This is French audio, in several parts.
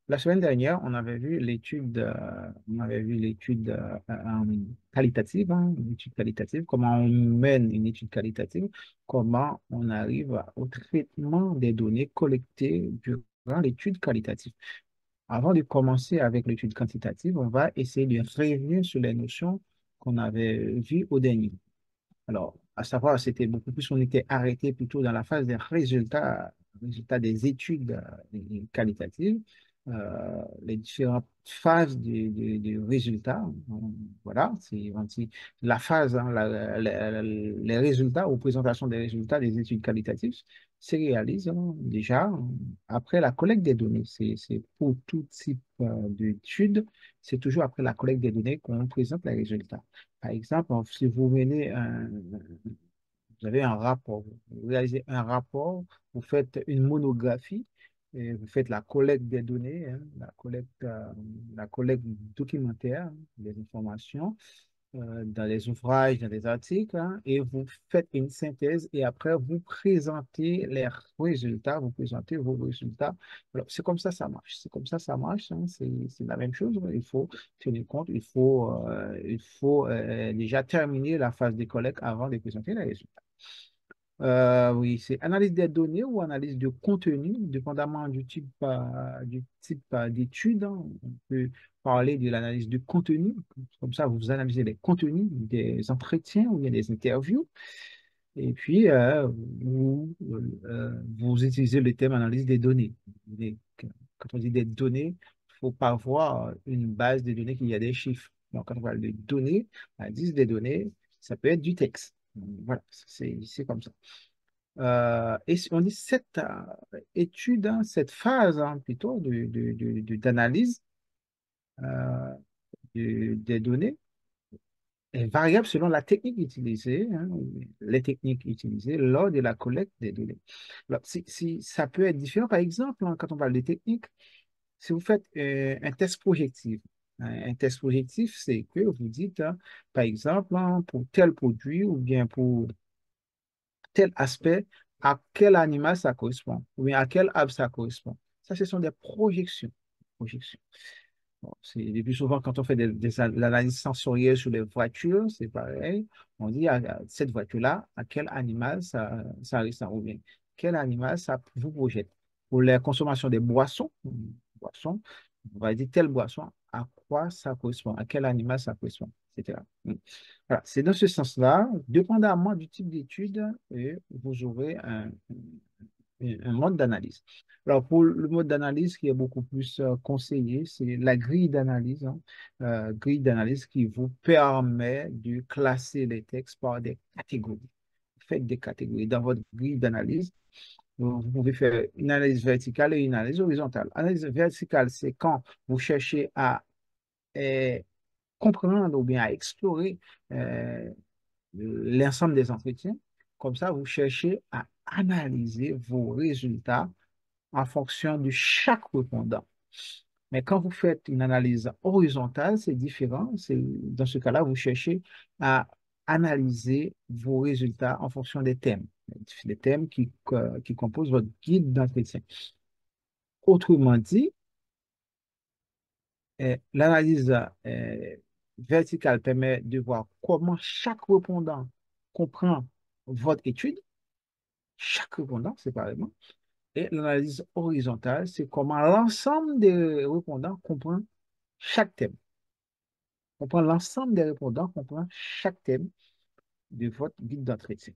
La semaine dernière, on avait vu l'étude qualitative, hein, une étude qualitative, comment on mène une étude qualitative, comment on arrive au traitement des données collectées durant l'étude qualitative. Avant de commencer avec l'étude quantitative, on va essayer de revenir sur les notions qu'on avait vues au dernier. Alors, à savoir, c'était beaucoup plus, on était arrêté plutôt dans la phase des résultats des études qualitatives, les différentes phases du résultat. Voilà, la phase, hein, les résultats ou présentation des résultats des études qualitatives se réalisent déjà après la collecte des données. C'est pour tout type d'études, c'est toujours après la collecte des données qu'on présente les résultats. Par exemple, si vous avez un rapport, vous réalisez un rapport, vous faites une monographie, et vous faites la collecte des données, hein, la collecte documentaire des informations dans les ouvrages, dans les articles, hein, et vous faites une synthèse et après vous présentez les résultats, vous présentez vos résultats. Alors, c'est comme ça marche. C'est comme ça marche. Hein, c'est la même chose. Il faut tenir compte, il faut déjà terminer la phase de collecte avant de présenter les résultats. Oui, c'est analyse des données ou analyse de contenu, dépendamment du type d'étude, hein. On peut parler de l'analyse du contenu, comme ça vous analysez les contenus des entretiens ou bien des interviews, et puis vous utilisez le terme analyse des données. Quand on dit des données, il ne faut pas voir une base de données qu'il y a des chiffres. Donc, quand on parle de données, analyse des données, ça peut être du texte. Voilà, c'est comme ça. Et si on dit cette étude, hein, cette phase hein, plutôt d'analyse des données est variable selon la technique utilisée, hein, les techniques utilisées lors de la collecte des données. Alors, ça peut être différent, par exemple, hein, quand on parle de technique, si vous faites un test projectif, hein, un test projectif, c'est que vous dites, hein, par exemple, hein, pour tel produit ou bien pour tel aspect, à quel animal ça correspond, ou bien à quel arbre ça correspond. Ça, ce sont des projections. Projections. Bon, c'est le plus souvent quand on fait l'analyse sensorielle sur les voitures, c'est pareil. On dit à cette voiture-là, à quel animal ça ressemble, ou bien quel animal ça vous projette. Pour la consommation des boissons, on va dire telle boisson, à quoi ça correspond, à quel animal ça correspond, etc. Voilà, c'est dans ce sens-là, dépendamment du type d'étude, vous aurez un mode d'analyse. Alors, pour le mode d'analyse qui est beaucoup plus conseillé, c'est la grille d'analyse, hein, grille d'analyse qui vous permet de classer les textes par des catégories. Faites des catégories. Dans votre grille d'analyse, vous pouvez faire une analyse verticale et une analyse horizontale. Analyse verticale, c'est quand vous cherchez à euh, comprendre ou bien à explorer euh, l'ensemble des entretiens. Comme ça, vous cherchez à analyser vos résultats en fonction de chaque répondant. Mais quand vous faites une analyse horizontale, c'est différent. Dans ce cas-là, vous cherchez à analyser vos résultats en fonction des thèmes, les thèmes qui composent votre guide d'entretien. Autrement dit, l'analyse verticale permet de voir comment chaque répondant comprend votre étude, chaque répondant séparément. Et l'analyse horizontale, c'est comment l'ensemble des répondants comprend chaque thème. Comprend l'ensemble des répondants comprend chaque thème de votre guide d'entretien.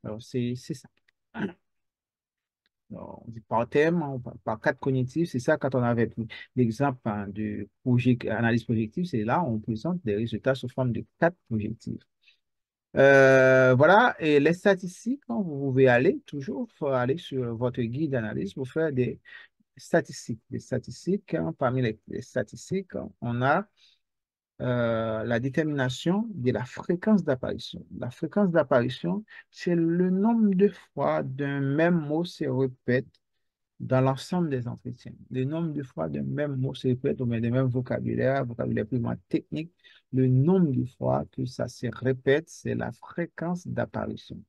Alors, c'est ça. Alors, on dit par thème, par cadre cognitif, c'est ça quand on avait pris l'exemple hein, de analyse projective, c'est là on présente des résultats sous forme de cadre projectif. Voilà, et les statistiques, hein, vous pouvez aller toujours, faut aller sur votre guide d'analyse pour faire des statistiques. Des statistiques, hein, parmi les statistiques, on a la détermination de la fréquence d'apparition. La fréquence d'apparition, c'est le nombre de fois d'un même mot se répète dans l'ensemble des entretiens. Le nombre de fois d'un même mot se répète, ou bien des mêmes vocabulaire, vocabulaire plus ou moins technique, le nombre de fois que ça se répète, c'est la fréquence d'apparition.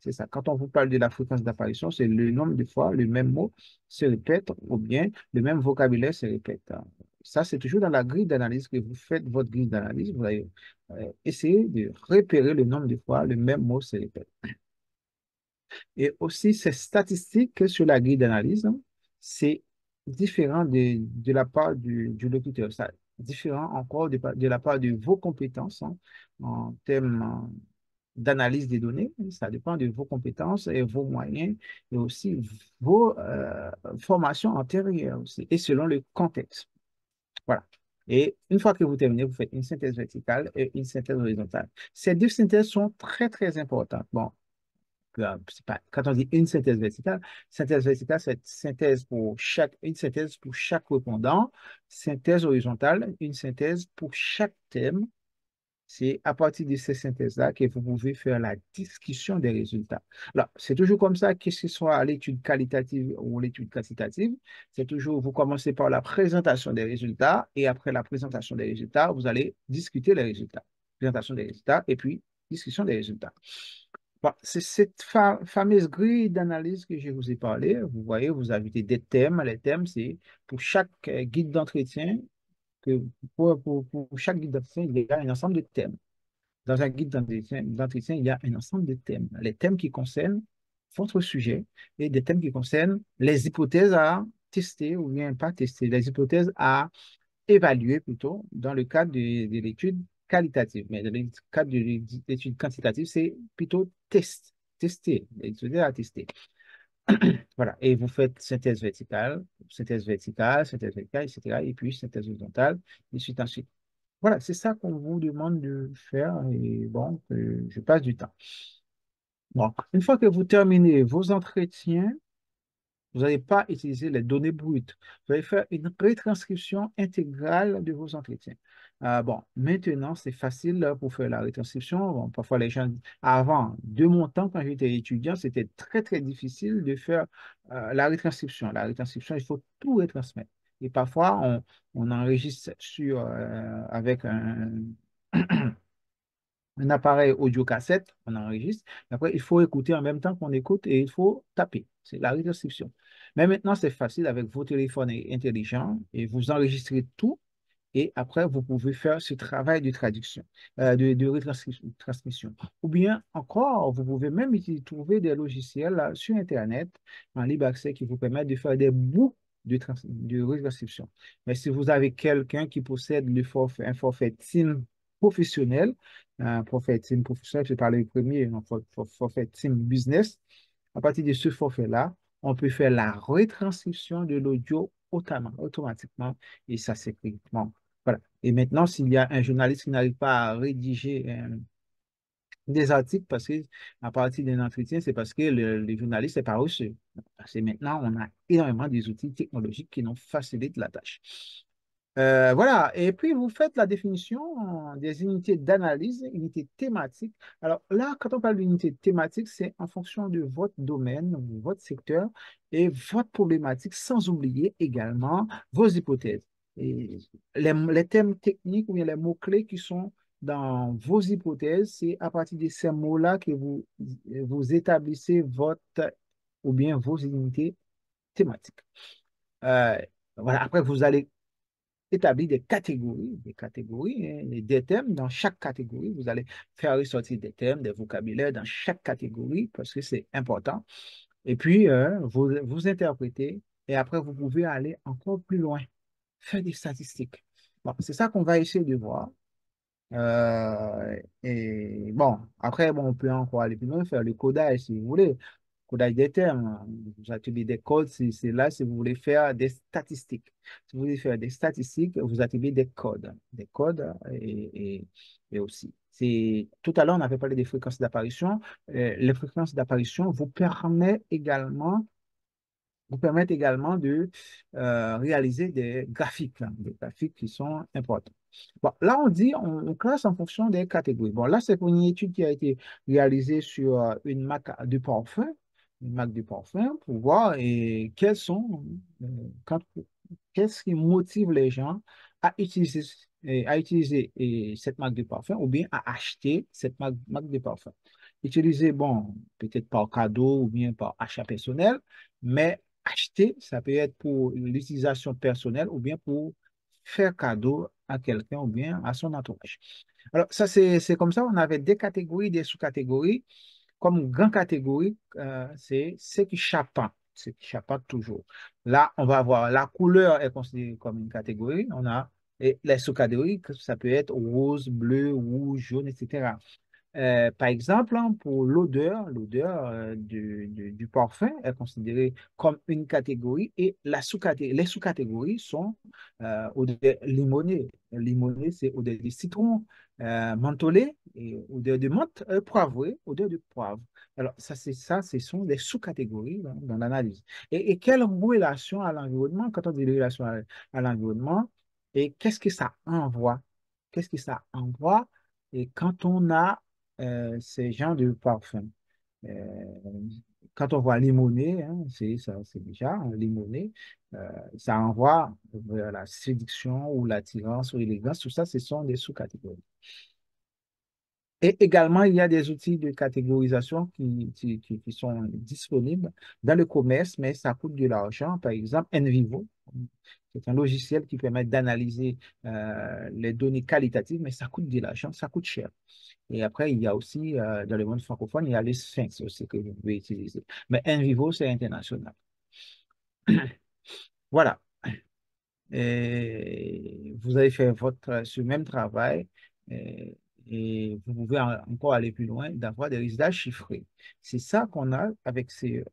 C'est ça. Quand on vous parle de la fréquence d'apparition, c'est le nombre de fois le même mot se répète ou bien le même vocabulaire se répète. Ça, c'est toujours dans la grille d'analyse que vous faites votre grille d'analyse. Vous allez essayer de repérer le nombre de fois le même mot se répète. Et aussi, ces statistiques sur la grille d'analyse, hein, c'est différent de la part du locuteur. Ça, différent encore de la part de vos compétences hein, en termes d'analyse des données. Ça dépend de vos compétences et vos moyens et aussi vos formations antérieures aussi, et selon le contexte. Voilà. Et une fois que vous terminez, vous faites une synthèse verticale et une synthèse horizontale. Ces deux synthèses sont très, très importantes. Bon, quand on dit une synthèse verticale, c'est une synthèse pour chaque répondant, synthèse horizontale, une synthèse pour chaque thème. C'est à partir de ces synthèses-là que vous pouvez faire la discussion des résultats. Alors, c'est toujours comme ça, que ce soit l'étude qualitative ou l'étude quantitative, c'est toujours, vous commencez par la présentation des résultats et après la présentation des résultats, vous allez discuter les résultats. Présentation des résultats et puis discussion des résultats. Bon, c'est cette fameuse grille d'analyse que je vous ai parlé. Vous voyez, vous ajoutez des thèmes. Les thèmes, c'est pour chaque guide d'entretien, que pour chaque guide d'entretien, il y a un ensemble de thèmes. Dans un guide d'entretien, il y a un ensemble de thèmes. Les thèmes qui concernent votre sujet et des thèmes qui concernent les hypothèses à tester ou bien pas tester, les hypothèses à évaluer plutôt dans le cadre de l'étude qualitative. Mais dans le cadre de l'étude quantitative, c'est plutôt tester, étudier à tester. Voilà. Et vous faites synthèse verticale, etc. Et puis synthèse horizontale, et suite ensuite. Voilà, c'est ça qu'on vous demande de faire et bon, je passe du temps. Bon, une fois que vous terminez vos entretiens, vous n'allez pas utiliser les données brutes. Vous allez faire une retranscription intégrale de vos entretiens. Bon, maintenant, c'est facile pour faire la retranscription. Bon, parfois, les gens, avant, de mon temps, quand j'étais étudiant, c'était très, très difficile de faire la retranscription. La retranscription, il faut tout retransmettre. Et parfois, on enregistre avec un appareil audio-cassette, on enregistre. Après, il faut écouter en même temps qu'on écoute et il faut taper. C'est la retranscription. Mais maintenant, c'est facile avec vos téléphones intelligents et vous enregistrez tout et après, vous pouvez faire ce travail de traduction, de retransmission. Ou bien encore, vous pouvez même trouver des logiciels là, sur Internet en libre accès qui vous permettent de faire des bouts de retranscription. Mais si vous avez quelqu'un qui possède un forfait Team professionnel, un forfait Team professionnel, je parle du premier, un forfait Team Business, à partir de ce forfait-là, on peut faire la retranscription de l'audio automatiquement et ça s'écrit. Bon, voilà. Et maintenant, s'il y a un journaliste qui n'arrive pas à rédiger des articles parce que à partir d'un entretien, c'est parce que le journaliste n'est pas reçu. Parce que maintenant, on a énormément des outils technologiques qui nous facilitent la tâche. Voilà, et puis vous faites la définition des unités d'analyse, unités thématiques. Alors là, quand on parle d'unité thématique, c'est en fonction de votre domaine, votre secteur et votre problématique, sans oublier également vos hypothèses. Et les thèmes techniques ou bien les mots-clés qui sont dans vos hypothèses, c'est à partir de ces mots-là que vous établissez votre ou bien vos unités thématiques. Euh, voilà, après, vous allez établir des catégories, hein, et des thèmes. Dans chaque catégorie, vous allez faire ressortir des thèmes, des vocabulaires dans chaque catégorie parce que c'est important. Et puis, vous interprétez et après, vous pouvez aller encore plus loin, faire des statistiques. Bon, c'est ça qu'on va essayer de voir. Et bon, après, bon, on peut encore aller plus loin, faire le codage si vous voulez. Codage des termes, vous attribuez des codes, c'est là si vous voulez faire des statistiques. Si vous voulez faire des statistiques, vous attribuez des codes. Des codes et aussi. Tout à l'heure, on avait parlé des fréquences d'apparition. Les fréquences d'apparition vous permettent également de réaliser des graphiques, hein, des graphiques qui sont importants. Bon, là, on classe en fonction des catégories. Bon, là, c'est pour une étude qui a été réalisée sur une marque de parfum, pour voir euh, quand- qu'est-ce qui motive les gens à utiliser cette marque de parfum ou bien à acheter cette marque de parfum. Utiliser, bon, peut-être par cadeau ou bien par achat personnel, mais acheter, ça peut être pour l'utilisation personnelle ou bien pour faire cadeau à quelqu'un ou bien à son entourage. Alors, ça, c'est comme ça, on avait des catégories, des sous-catégories. Comme grande catégorie, c'est ce qui chapeau, ce qui chapeau toujours. Là, on va voir la couleur est considérée comme une catégorie. On a et les sous-catégories, ça peut être rose, bleu, rouge, jaune, etc. Par exemple, hein, pour l'odeur du parfum est considérée comme une catégorie et les sous-catégories sont odeur limonée. Limonée, c'est odeur de citron, mentholé, et odeur de menthe, poivrée, odeur de poivre. Alors, ça, ce sont des sous-catégories dans l'analyse. Et quelle relation à l'environnement, quand on dit relation à l'environnement, et qu'est-ce que ça envoie? Qu'est-ce que ça envoie? Et quand on a ces genres de parfums. Euh, Quand on voit limonée, hein, c'est ça, c'est déjà un limonée, ça envoie vers la séduction ou l'attirance ou l'élégance. Tout ça, ce sont des sous-catégories. Et également, il y a des outils de catégorisation qui sont disponibles dans le commerce, mais ça coûte de l'argent. Par exemple, NVivo, c'est un logiciel qui permet d'analyser les données qualitatives, mais ça coûte de l'argent, ça coûte cher. Et après, il y a aussi, dans le monde francophone, il y a les Sphinx aussi que vous pouvez utiliser. Mais NVivo, c'est international. Voilà. Et vous avez fait ce même travail et vous pouvez encore aller plus loin, d'avoir des résultats chiffrés. C'est ça qu'on a avec ces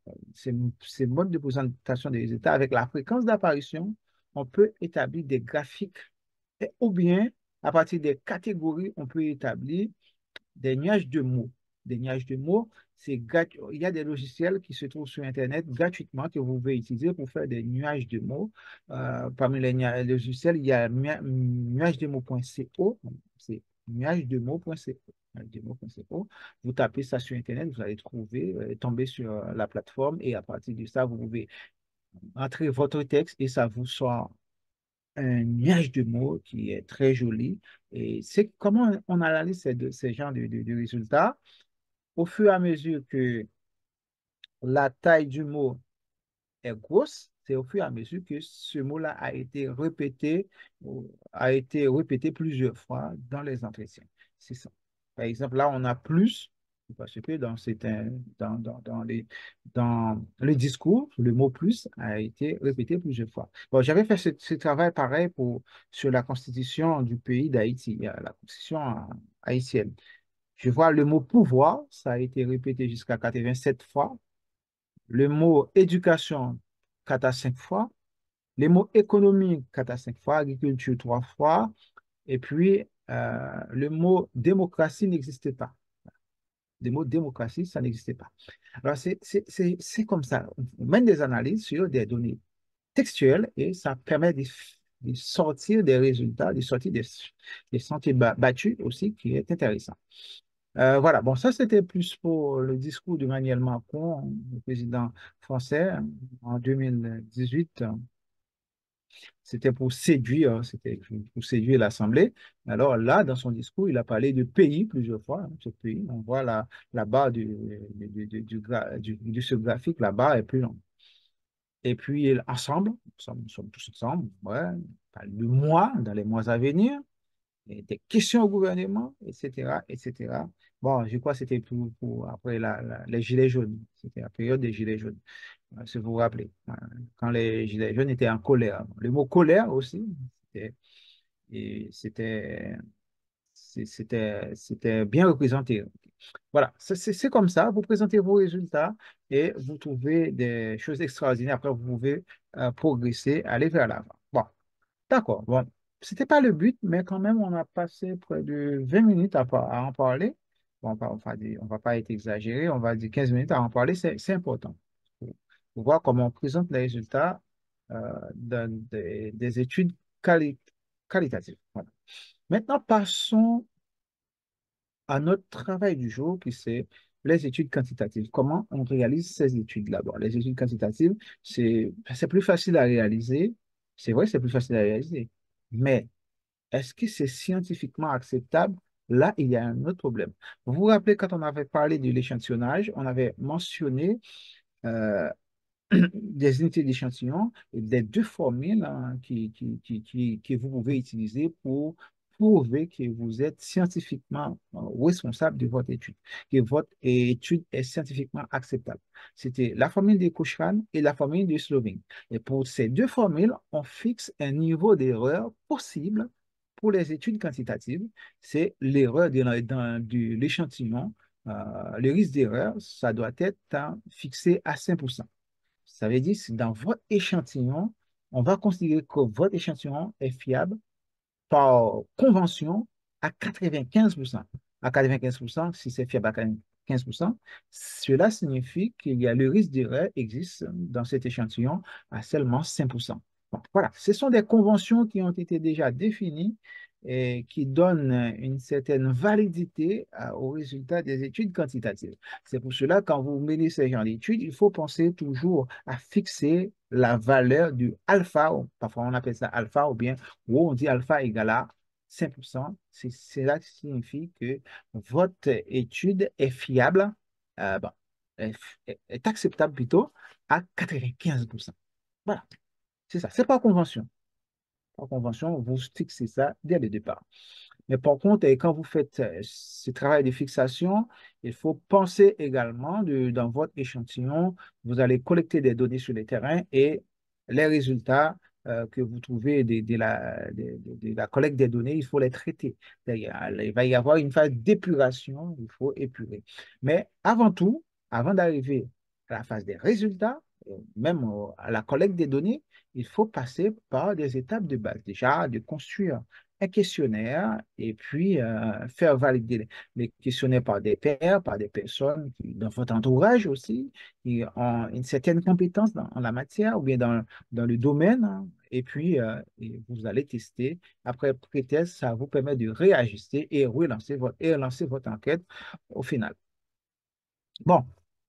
modes de présentation des résultats. Avec la fréquence d'apparition, on peut établir des graphiques ou bien, à partir des catégories, on peut établir des nuages de mots. Des nuages de mots, il y a des logiciels qui se trouvent sur Internet gratuitement que vous pouvez utiliser pour faire des nuages de mots. Parmi les logiciels, il y a nuagesdemots.co, c'est nuagesdemots.co. nuagesdemots.co. Vous tapez ça sur Internet, vous allez trouver, tomber sur la plateforme et à partir de ça, vous pouvez entrer votre texte et ça vous sort un nuage de mots qui est très joli. Et c'est comment on analyse ces genres de résultats au fur et à mesure que la taille du mot est grosse, c'est au fur et à mesure que ce mot-là a été répété plusieurs fois dans les entretiens. C'est ça. Par exemple, là, on a plus, parce que dans le discours, le mot plus a été répété plusieurs fois. Bon, j'avais fait ce travail pareil sur la constitution du pays d'Haïti, la constitution haïtienne. Je vois le mot pouvoir, ça a été répété jusqu'à 87 fois. Le mot éducation, 4 à 5 fois. Les mots économie, 4 à 5 fois. Agriculture, 3 fois. Et puis, le mot démocratie n'existait pas. Le mot démocratie, ça n'existait pas. Alors, c'est comme ça. On mène des analyses sur des données textuelles et ça permet de sortir des résultats, de sortir des sentiers battus aussi, qui est intéressant. Voilà, bon, ça c'était plus pour le discours d'Emmanuel Macron, le président français, en 2018. C'était pour séduire l'Assemblée. Alors là, dans son discours, il a parlé de pays plusieurs fois, hein, ce pays. On voit la barre de ce graphique, la barre est plus longue. Et puis, ensemble, nous sommes tous ensemble, ouais, on parle de mois, dans les mois à venir et des questions au gouvernement, etc., etc. Bon, je crois que c'était après les Gilets jaunes. C'était la période des Gilets jaunes, si vous vous rappelez, quand les Gilets jaunes étaient en colère. Le mot colère aussi, c'était et c'était bien représenté. Voilà, c'est comme ça, vous présentez vos résultats et vous trouvez des choses extraordinaires. Après, vous pouvez progresser, aller vers l'avant. Bon, d'accord. Bon, c'était pas le but, mais quand même, on a passé près de 20 minutes à en parler. Bon, on va pas être exagéré, on va dire 15 minutes à en parler, c'est important. Pour voir comment on présente les résultats dans des études qualitatives. Voilà. Maintenant, passons à notre travail du jour, qui c'est les études quantitatives. Comment on réalise ces études-là? Bon, les études quantitatives, c'est plus facile à réaliser. C'est vrai, c'est plus facile à réaliser. Mais est-ce que c'est scientifiquement acceptable là, il y a un autre problème. Vous vous rappelez quand on avait parlé de l'échantillonnage, on avait mentionné euh, des unités d'échantillon et des deux formules hein, que vous pouvez utiliser pour prouver que vous êtes scientifiquement responsable de votre étude, que votre étude est scientifiquement acceptable. C'était la formule de Cochrane et la formule de Sloving. Et pour ces deux formules, on fixe un niveau d'erreur possible pour les études quantitatives. C'est l'erreur de l'échantillon. Le risque d'erreur, ça doit être fixé à 5%. Ça veut dire que dans votre échantillon, on va considérer que votre échantillon est fiable par convention à 95%. À 95%, si c'est fiable à 95%, cela signifie qu'il y a le risque d'erreur existe dans cet échantillon à seulement 5%. Donc, voilà, ce sont des conventions qui ont été déjà définies et qui donnent une certaine validité aux résultats des études quantitatives. C'est pour cela, quand vous menez ces genres d'études, il faut penser toujours à fixer la valeur du alpha, ou parfois on appelle ça alpha, ou bien où on dit alpha égale à 5%. C'est cela qui signifie que votre étude est fiable, bon, est, est acceptable plutôt à 95%. Voilà, c'est ça. C'est pas convention. Par convention, vous fixez ça dès le départ. Mais par contre, quand vous faites ce travail de fixation, il faut penser également dans votre échantillon, vous allez collecter des données sur le terrain et les résultats que vous trouvez de la collecte des données, il faut les traiter. Il va y avoir une phase d'épuration, il faut épurer. Mais avant tout, avant d'arriver à la phase des résultats, même à la collecte des données, il faut passer par des étapes de base. Déjà, de construire un questionnaire et puis faire valider les questionnaires par des pairs, par des personnes dans votre entourage aussi, qui ont une certaine compétence en la matière ou bien dans le domaine. Hein. Et puis, et vous allez tester. Après pré-test, ça vous permet de réajuster et relancer votre enquête au final. Bon,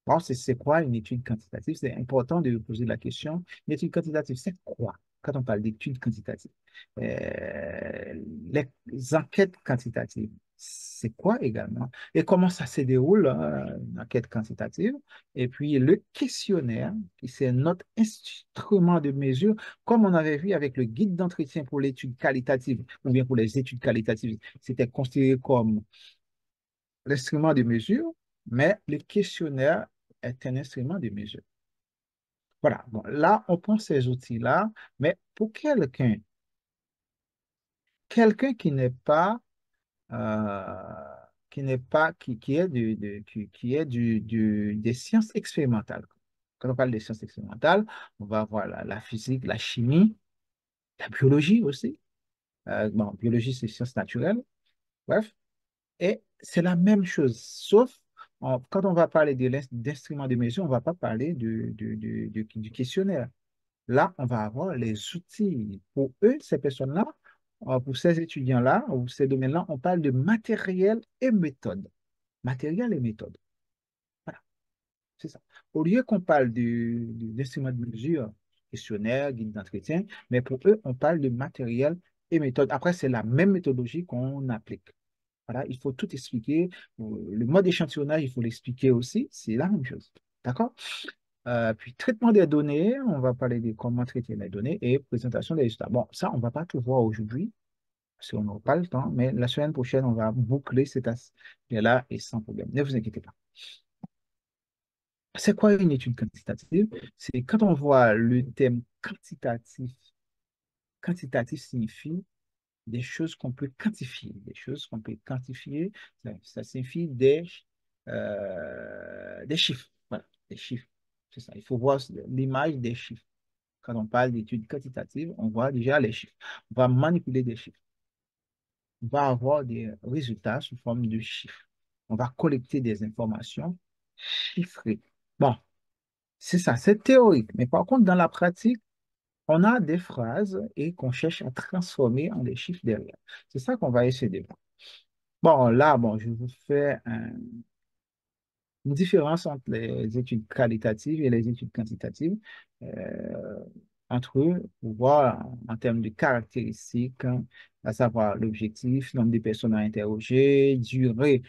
bon c'est quoi une étude quantitative? C'est important de poser la question. Une étude quantitative, c'est quoi quand on parle d'études quantitatives? Les enquêtes quantitatives, c'est quoi également? Et comment ça se déroule, une enquête quantitative? Et puis le questionnaire, qui c'est notre instrument de mesure, comme on avait vu avec le guide d'entretien pour l'étude qualitative, ou bien pour les études qualitatives, c'était considéré comme l'instrument de mesure, mais le questionnaire est un instrument de mesure. Voilà. Bon, là, on prend ces outils-là, mais pour quelqu'un qui est qui est des sciences expérimentales. Quand on parle des sciences expérimentales, on va avoir la physique, la chimie, la biologie aussi. Bon, biologie, c'est sciences naturelles. Bref, et c'est la même chose, sauf quand on va parler d'instruments de mesure, on ne va pas parler du questionnaire. Là, on va avoir les outils. Pour eux, ces personnes-là, pour ces étudiants-là, ou ces domaines-là, on parle de matériel et méthode. Matériel et méthode. Voilà, c'est ça. Au lieu qu'on parle d'instruments de mesure, questionnaire, guide d'entretien, mais pour eux, on parle de matériel et méthode. Après, c'est la même méthodologie qu'on applique. Voilà, il faut tout expliquer. Le mode échantillonnage, il faut l'expliquer aussi. C'est la même chose. D'accord? Puis, traitement des données, on va parler de comment traiter les données et présentation des résultats. Bon, ça, on ne va pas tout voir aujourd'hui, parce qu'on n'aura pas le temps, mais la semaine prochaine, on va boucler cet aspect-là et sans problème. Ne vous inquiétez pas. C'est quoi une étude quantitative? C'est quand on voit le thème quantitatif. Quantitatif signifie des choses qu'on peut quantifier. Des choses qu'on peut quantifier, ça signifie des chiffres. Voilà, des chiffres. C'est ça. Il faut voir l'image des chiffres. Quand on parle d'études quantitatives, on voit déjà les chiffres. On va manipuler des chiffres. On va avoir des résultats sous forme de chiffres. On va collecter des informations chiffrées. Bon, c'est ça, c'est théorique. Mais par contre, dans la pratique, on a des phrases et qu'on cherche à transformer en des chiffres derrière. C'est ça qu'on va essayer de voir. Bon, là, bon, je vous fais une différence entre les études qualitatives et les études quantitatives. Euh, entre eux pour voir en termes de caractéristiques, hein, à savoir l'objectif, nombre de personnes à interroger, durée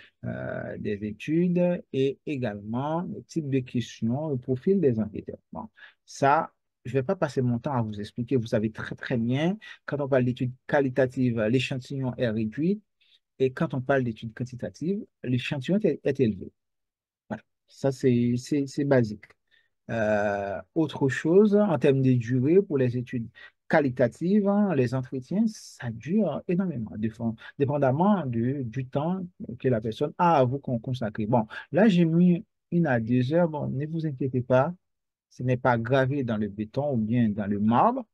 des études et également le type de questions, le profil des enquêteurs. Bon, ça, je ne vais pas passer mon temps à vous expliquer. Vous savez très, très bien, quand on parle d'études qualitatives, l'échantillon est réduit et quand on parle d'études quantitatives, l'échantillon est élevé. Voilà. Ça, c'est basique. Autre chose, en termes de durée pour les études qualitatives, hein, les entretiens, ça dure énormément, dépendamment du temps que la personne a à vous consacrer. Bon, là, j'ai mis 1 à 2 heures. Bon, ne vous inquiétez pas, ce n'est pas gravé dans le béton ou bien dans le marbre.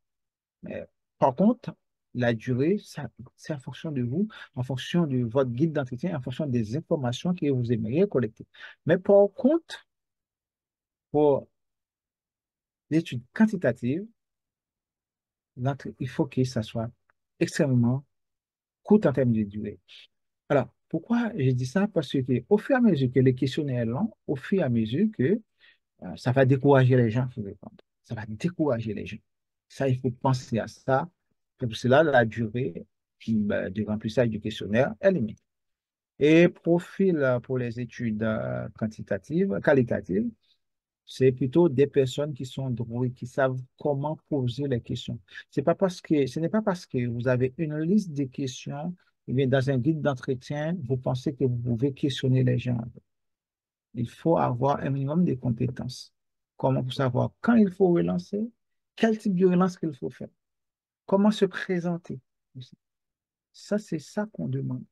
Mais, par contre, la durée, ça, c'est en fonction de vous, en fonction de votre guide d'entretien, en fonction des informations que vous aimeriez collecter. Mais par contre, pour l'étude quantitative, il faut que ça soit extrêmement court en termes de durée. Alors, pourquoi je dis ça? Parce que au fur et à mesure que les questionnaires est long, au fur et à mesure que ça va décourager les gens qui répondre. Ça va décourager les gens. Ça, il faut penser à ça. C'est pour cela, la durée de remplissage du questionnaire est limitée. Et profil pour les études quantitatives, qualitatives, c'est plutôt des personnes qui sont douées, qui savent comment poser les questions. Ce n'est pas parce que vous avez une liste de questions, eh bien, dans un guide d'entretien, vous pensez que vous pouvez questionner les gens. Il faut avoir un minimum de compétences. Comment pour savoir quand il faut relancer, quel type de relance qu'il faut faire, comment se présenter. Ça, c'est ça qu'on demande.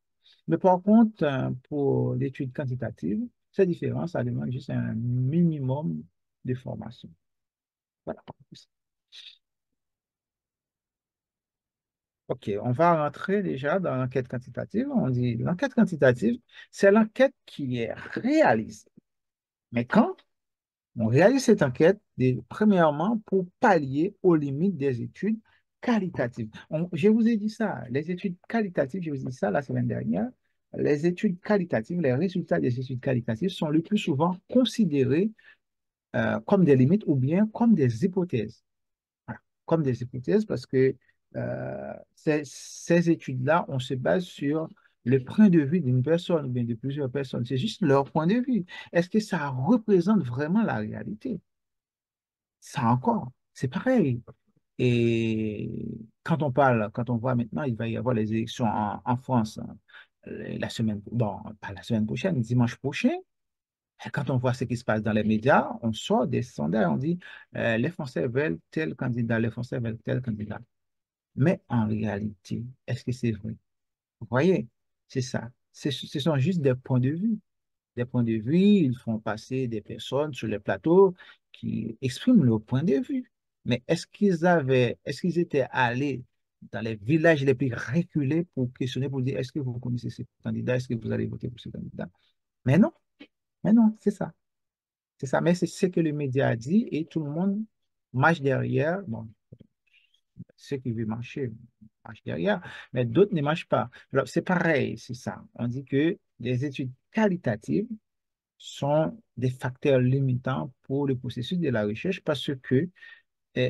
Mais par contre, pour l'étude quantitative, c'est différent, ça demande juste un minimum de formation. Voilà. OK, on va rentrer déjà dans l'enquête quantitative. On dit l'enquête quantitative, c'est l'enquête qui est réalisée. Mais quand on réalise cette enquête, premièrement, pour pallier aux limites des études qualitatives. Je vous ai dit ça, les études qualitatives, je vous ai dit ça la semaine dernière, les études qualitatives, les résultats des études qualitatives sont le plus souvent considérés comme des limites ou bien comme des hypothèses. Voilà, comme des hypothèses parce que ces études-là, on se base sur le point de vue d'une personne ou bien de plusieurs personnes. C'est juste leur point de vue. Est-ce que ça représente vraiment la réalité? Ça encore, c'est pareil. Et quand on voit maintenant, il va y avoir les élections en France, hein, la semaine, bon, pas la semaine prochaine, dimanche prochain. Et quand on voit ce qui se passe dans les médias, on sort des sondages, on dit les Français veulent tel candidat, les Français veulent tel candidat. Mais en réalité, est-ce que c'est vrai? Vous voyez, c'est ça. Ce sont juste des points de vue. Des points de vue, ils font passer des personnes sur les plateaux qui expriment leur point de vue. Mais est-ce qu'ils étaient allés dans les villages les plus reculés pour questionner, pour dire, est-ce que vous connaissez ce candidat? Est-ce que vous allez voter pour ce candidat? Mais non, mais non, c'est ça. C'est ça. Mais c'est ce que le média a dit et tout le monde marche derrière. Bon, ceux qui veulent marcher marchent derrière, mais d'autres ne marchent pas. Alors, c'est pareil, c'est ça. On dit que les études qualitatives sont des facteurs limitants pour le processus de la recherche parce que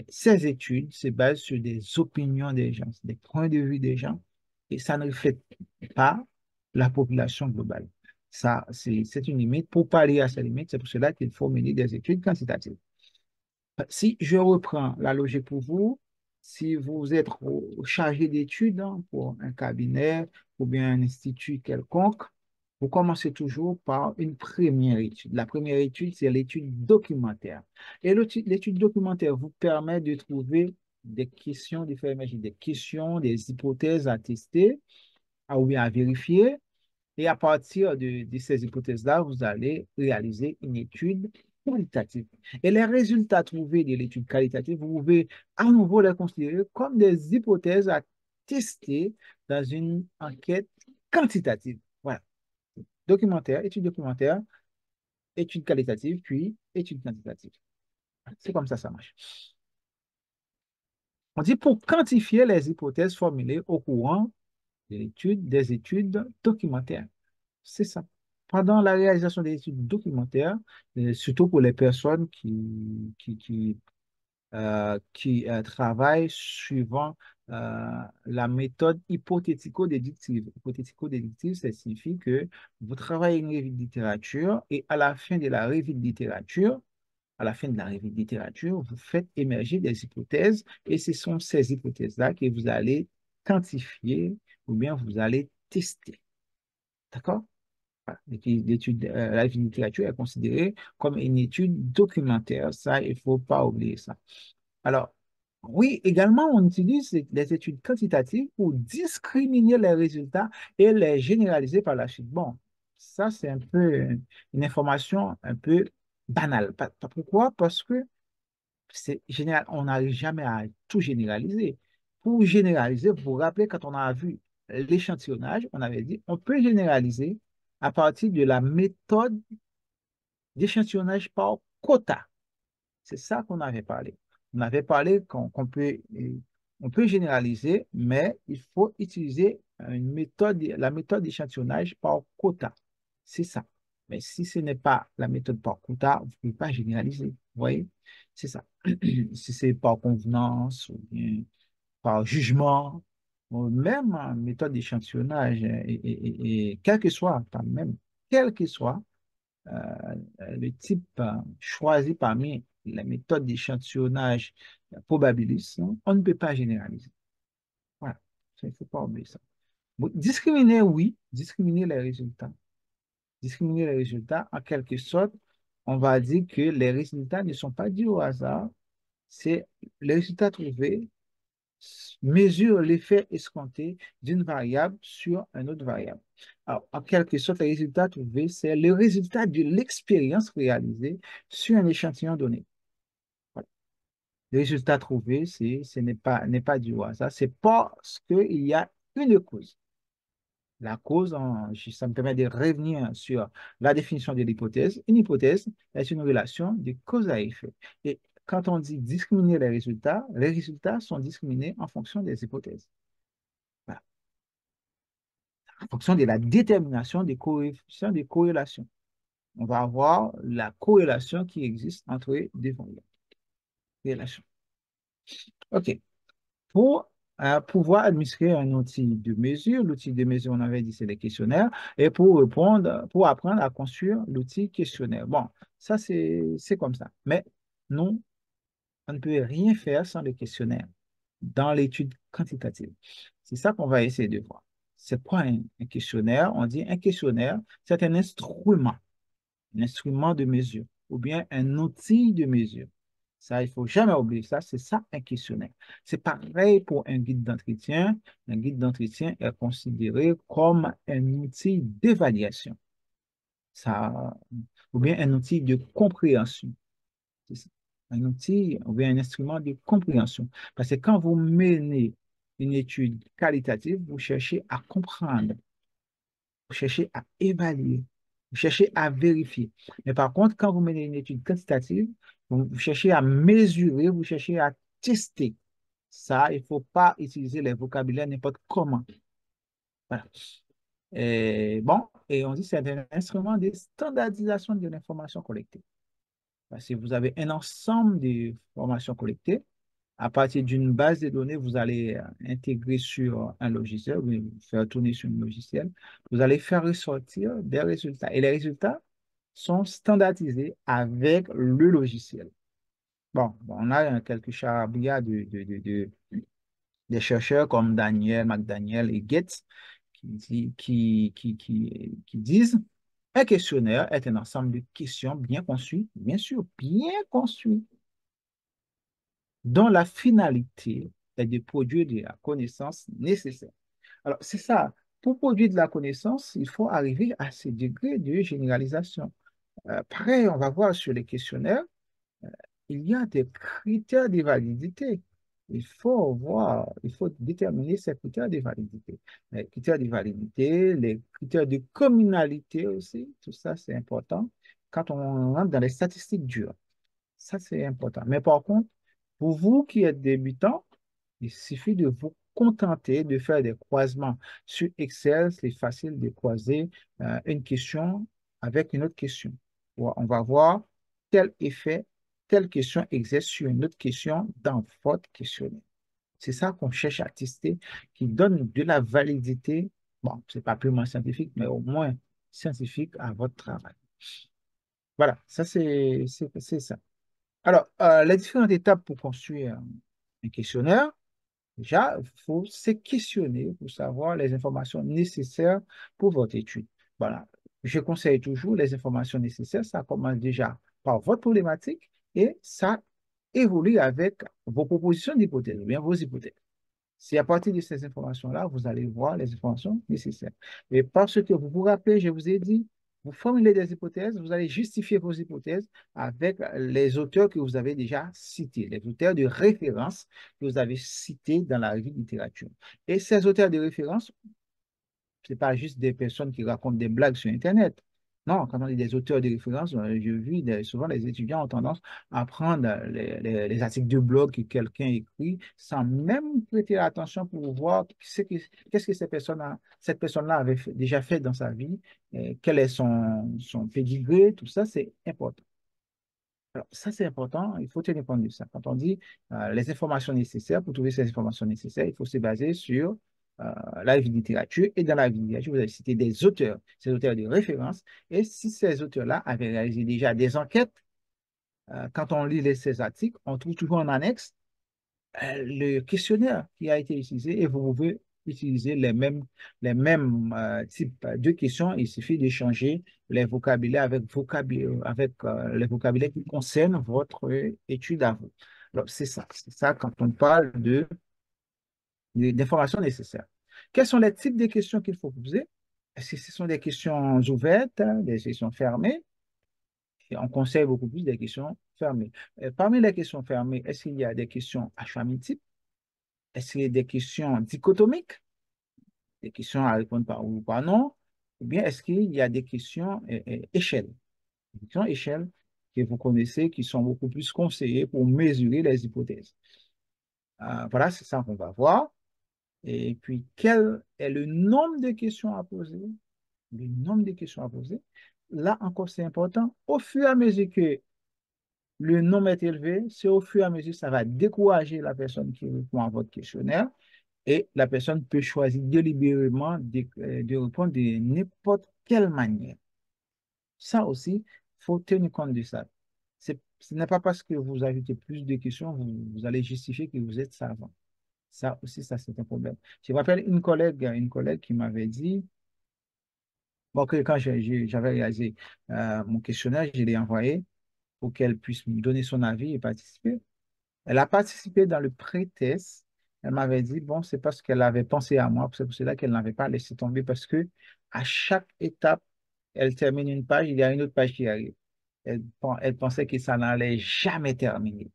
ces études se basent sur des opinions des gens, des points de vue des gens, et ça ne reflète pas la population globale. Ça, c'est une limite. Pour pallier à ces limites, c'est pour cela qu'il faut mener des études quantitatives. Si je reprends la logique pour vous, si vous êtes chargé d'études hein, pour un cabinet ou bien un institut quelconque, vous commencez toujours par une première étude. La première étude, c'est l'étude documentaire. Et l'étude documentaire vous permet de trouver des questions, de faire émerger des questions, des hypothèses à tester, ou bien à vérifier, et à partir de ces hypothèses-là, vous allez réaliser une étude qualitative. Et les résultats trouvés de l'étude qualitative, vous pouvez à nouveau les considérer comme des hypothèses à tester dans une enquête quantitative. Voilà. Documentaire, étude qualitative, puis étude quantitative. C'est comme ça marche. On dit pour quantifier les hypothèses formulées au courant de l'étude des études documentaires. C'est ça. Pendant la réalisation des études documentaires, surtout pour les personnes qui travaille suivant la méthode hypothético-déductive. Hypothético-déductive, ça signifie que vous travaillez une revue de littérature et à la fin de la revue de littérature, à la fin de la revue de littérature, vous faites émerger des hypothèses et ce sont ces hypothèses-là que vous allez quantifier ou bien vous allez tester. D'accord? Voilà. La revue de littérature est considérée comme une étude documentaire. Ça, il ne faut pas oublier ça. Alors, oui, également, on utilise les études quantitatives pour discriminer les résultats et les généraliser par la suite. Bon, ça, c'est un peu une information un peu banale. Pourquoi? Parce que c'est général, on n'arrive jamais à tout généraliser. Pour généraliser, vous vous rappelez, quand on a vu l'échantillonnage, on avait dit on peut généraliser à partir de la méthode d'échantillonnage par quota. C'est ça qu'on avait parlé. On avait parlé qu'on peut, on peut généraliser, mais il faut utiliser une méthode, la méthode d'échantillonnage par quota. C'est ça. Mais si ce n'est pas la méthode par quota, vous ne pouvez pas généraliser. Vous voyez? C'est ça. Si c'est par convenance ou bien par jugement, ou même méthode d'échantillonnage, et quel que soit, pas même, quel que soit, le type choisi parmi les méthodes d'échantillonnage probabilistes, hein, on ne peut pas généraliser. Voilà, il ne faut pas oublier ça. Bon, discriminer, oui, discriminer les résultats. Discriminer les résultats, en quelque sorte, on va dire que les résultats ne sont pas dus au hasard, c'est les résultats trouvés mesure l'effet escompté d'une variable sur une autre variable. Alors, en quelque sorte, le résultat trouvé, c'est le résultat de l'expérience réalisée sur un échantillon donné. Voilà. Le résultat trouvé, n'est pas du hasard, c'est parce qu'il y a une cause. La cause, ça me permet de revenir sur la définition de l'hypothèse. Une hypothèse est une relation de cause à effet. Et quand on dit discriminer les résultats sont discriminés en fonction des hypothèses. Voilà. En fonction de la détermination des coefficients de corrélation. On va avoir la corrélation qui existe entre deux variables. Corrélation. OK. Pour pouvoir administrer un outil de mesure, l'outil de mesure, on avait dit, c'est les questionnaires, et pour apprendre à construire l'outil questionnaire. Bon, ça, c'est comme ça. Mais nous, on ne peut rien faire sans le questionnaire dans l'étude quantitative. C'est ça qu'on va essayer de voir. C'est quoi un questionnaire? On dit un questionnaire, c'est un instrument de mesure ou bien un outil de mesure. Ça, il ne faut jamais oublier ça. C'est ça un questionnaire. C'est pareil pour un guide d'entretien. Un guide d'entretien est considéré comme un outil d'évaluation. Ça, ou bien un outil de compréhension. C'est ça. Un outil ou bien un instrument de compréhension. Parce que quand vous menez une étude qualitative, vous cherchez à comprendre, vous cherchez à évaluer, vous cherchez à vérifier. Mais par contre, quand vous menez une étude quantitative, vous cherchez à mesurer, vous cherchez à tester. Ça, il ne faut pas utiliser les vocabulaires n'importe comment. Voilà. Et bon, et on dit que c'est un instrument de standardisation de l'information collectée. Parce que vous avez un ensemble de formations collectées. À partir d'une base de données, vous allez intégrer sur un logiciel, vous faire tourner sur un logiciel. Vous allez faire ressortir des résultats. Et les résultats sont standardisés avec le logiciel. Bon, on a quelques charabia des chercheurs comme Daniel, McDaniel et Gates qui disent un questionnaire est un ensemble de questions bien conçues, bien sûr, bien conçues, dont la finalité est de produire de la connaissance nécessaire. Alors, c'est ça. Pour produire de la connaissance, il faut arriver à ce degré de généralisation. Pareil, on va voir sur les questionnaires, il y a des critères de validité. Il faut déterminer ces critères de validité. Les critères de validité, les critères de communalité aussi, tout ça, c'est important quand on rentre dans les statistiques dures. Ça, c'est important. Mais par contre, pour vous qui êtes débutant, il suffit de vous contenter de faire des croisements. Sur Excel, c'est facile de croiser une question avec une autre question. On va voir quel effet telle question exerce sur une autre question dans votre questionnaire. C'est ça qu'on cherche à tester, qui donne de la validité. Bon, c'est pas purement scientifique, mais au moins scientifique à votre travail. Voilà, ça c'est ça. Alors, les différentes étapes pour construire un questionnaire. Déjà, il faut se questionner pour savoir les informations nécessaires pour votre étude. Voilà. Je conseille toujours les informations nécessaires. Ça commence déjà par votre problématique et ça évolue avec vos propositions d'hypothèses, ou bien vos hypothèses. C'est à partir de ces informations-là, vous allez voir les informations nécessaires. Et parce que vous vous rappelez, je vous ai dit, vous formulez des hypothèses, vous allez justifier vos hypothèses avec les auteurs que vous avez déjà cités, les auteurs de référence que vous avez cités dans la revue de littérature. Et ces auteurs de référence, c'est pas juste des personnes qui racontent des blagues sur Internet. Non, quand on dit des auteurs de référence, je vis souvent les étudiants ont tendance à prendre les articles de blog que quelqu'un écrit sans même prêter attention pour voir qu'est-ce que cette personne-là avait déjà fait dans sa vie, quel est son pédigré, tout ça, c'est important. Alors, ça, c'est important, il faut tenir compte de ça. Quand on dit les informations nécessaires, pour trouver ces informations nécessaires, il faut se baser sur la revue de littérature. Et dans la revue de littérature, vous avez cité des auteurs, ces auteurs de référence. Et si ces auteurs-là avaient réalisé déjà des enquêtes, quand on lit ces articles, on trouve toujours en annexe le questionnaire qui a été utilisé et vous pouvez utiliser les mêmes types de questions. Il suffit de changer les vocabulaires avec les vocabulaires qui concernent votre étude à vous. Alors, c'est ça quand on parle d'informations nécessaires. Quels sont les types de questions qu'il faut poser? Est-ce que ce sont des questions ouvertes, des questions fermées? Et on conseille beaucoup plus des questions fermées. Parmi les questions fermées, est-ce qu'il y a des questions à choix multiples? Est-ce qu'il y a des questions dichotomiques, des questions à répondre par oui ou par non? Ou bien est-ce qu'il y a des questions échelles? Des questions échelles que vous connaissez, qui sont beaucoup plus conseillées pour mesurer les hypothèses. Voilà, c'est ça qu'on va voir. Et puis, quel est le nombre de questions à poser? Le nombre de questions à poser. Là encore, c'est important. Au fur et à mesure que le nombre est élevé, c'est au fur et à mesure que ça va décourager la personne qui répond à votre questionnaire. Et la personne peut choisir délibérément de répondre de n'importe quelle manière. Ça aussi, il faut tenir compte de ça. Ce n'est pas parce que vous ajoutez plus de questions, vous allez justifier que vous êtes savant. Ça aussi, ça c'est un problème. Je me rappelle une collègue qui m'avait dit, bon, que quand j'avais réalisé mon questionnaire, je l'ai envoyé pour qu'elle puisse me donner son avis et participer. Elle a participé dans le pré-test. Elle m'avait dit, bon, c'est parce qu'elle avait pensé à moi, c'est pour cela qu'elle n'avait pas laissé tomber, parce que à chaque étape, elle termine une page, il y a une autre page qui arrive. Elle pensait que ça n'allait jamais terminer.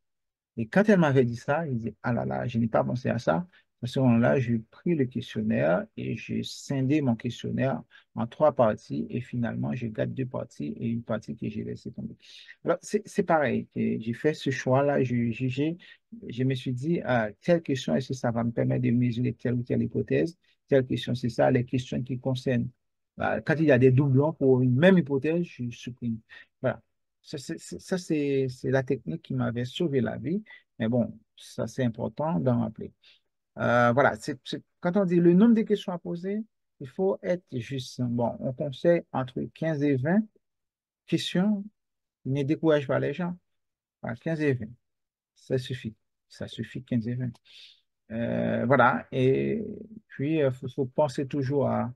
Et quand elle m'avait dit ça, je dis, ah là là, je n'ai pas pensé à ça. À ce moment-là, j'ai pris le questionnaire et j'ai scindé mon questionnaire en trois parties et finalement, je garde deux parties et une partie que j'ai laissée tomber. Alors, c'est pareil. J'ai fait ce choix-là. Je me suis dit, telle question, est-ce que ça va me permettre de mesurer telle ou telle hypothèse? Telle question, c'est ça, les questions qui concernent. Quand il y a des doublons pour une même hypothèse, je supprime. Voilà. Ça, c'est la technique qui m'avait sauvé la vie. Mais bon, ça, c'est important d'en rappeler. Voilà, quand on dit le nombre de questions à poser, il faut être juste. Bon, on conseille entre 15 et 20 questions. Ne décourage pas les gens. 15 et 20, ça suffit. Ça suffit, 15 et 20. Voilà, et puis il faut penser toujours à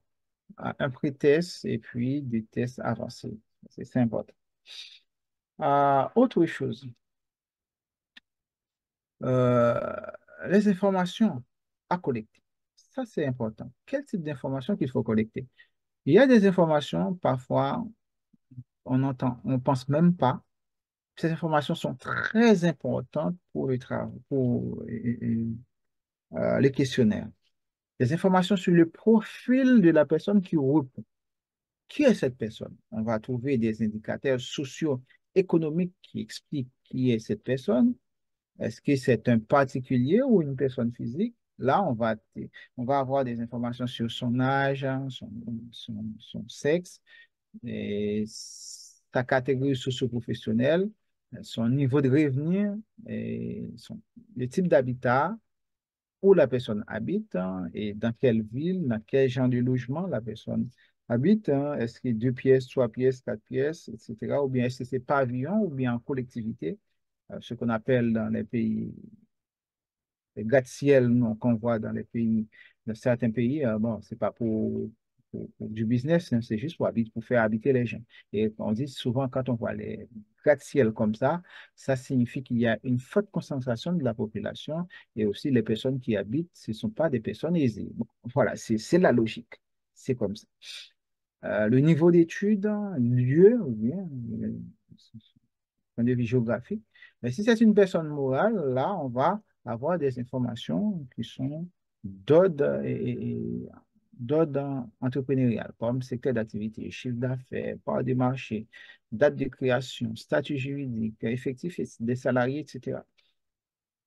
un pré-test et puis des tests avancés. C'est important. Autre chose. Euh, les informations à collecter. Ça, c'est important. Quel type d'informations qu'il faut collecter? Il y a des informations, parfois, on ne pense même pas. Ces informations sont très importantes pour le travail, pour les questionnaires. Des informations sur le profil de la personne qui répond. Qui est cette personne? On va trouver des indicateurs socio-économiques qui expliquent qui est cette personne. Est-ce que c'est un particulier ou une personne physique? Là, on va avoir des informations sur son âge, hein, son sexe, et sa catégorie socio-professionnelle. son niveau de revenu, le type d'habitat où la personne habite, hein, et dans quelle ville, dans quel genre de logement la personne habite, hein. Est-ce qu'il y a deux pièces, trois pièces, quatre pièces, etc. Ou bien est-ce que c'est pavillon ou bien en collectivité, ce qu'on appelle dans les pays les gratte-ciel qu'on voit dans les pays, dans certains pays, bon, c'est pas pour du business, hein, c'est juste pour faire habiter les gens. Et on dit souvent, quand on voit les gratte-ciel comme ça signifie qu'il y a une forte concentration de la population et aussi les personnes qui habitent, ce ne sont pas des personnes aisées. Bon, voilà, c'est la logique. C'est comme ça. Le niveau d'études, lieu, ou bien, point de vue géographique. Mais si c'est une personne morale, là, on va avoir des informations qui sont d'ordre d'ordre entrepreneurial, comme secteur d'activité, chiffre d'affaires, part de marché, date de création, statut juridique, effectif des salariés, etc.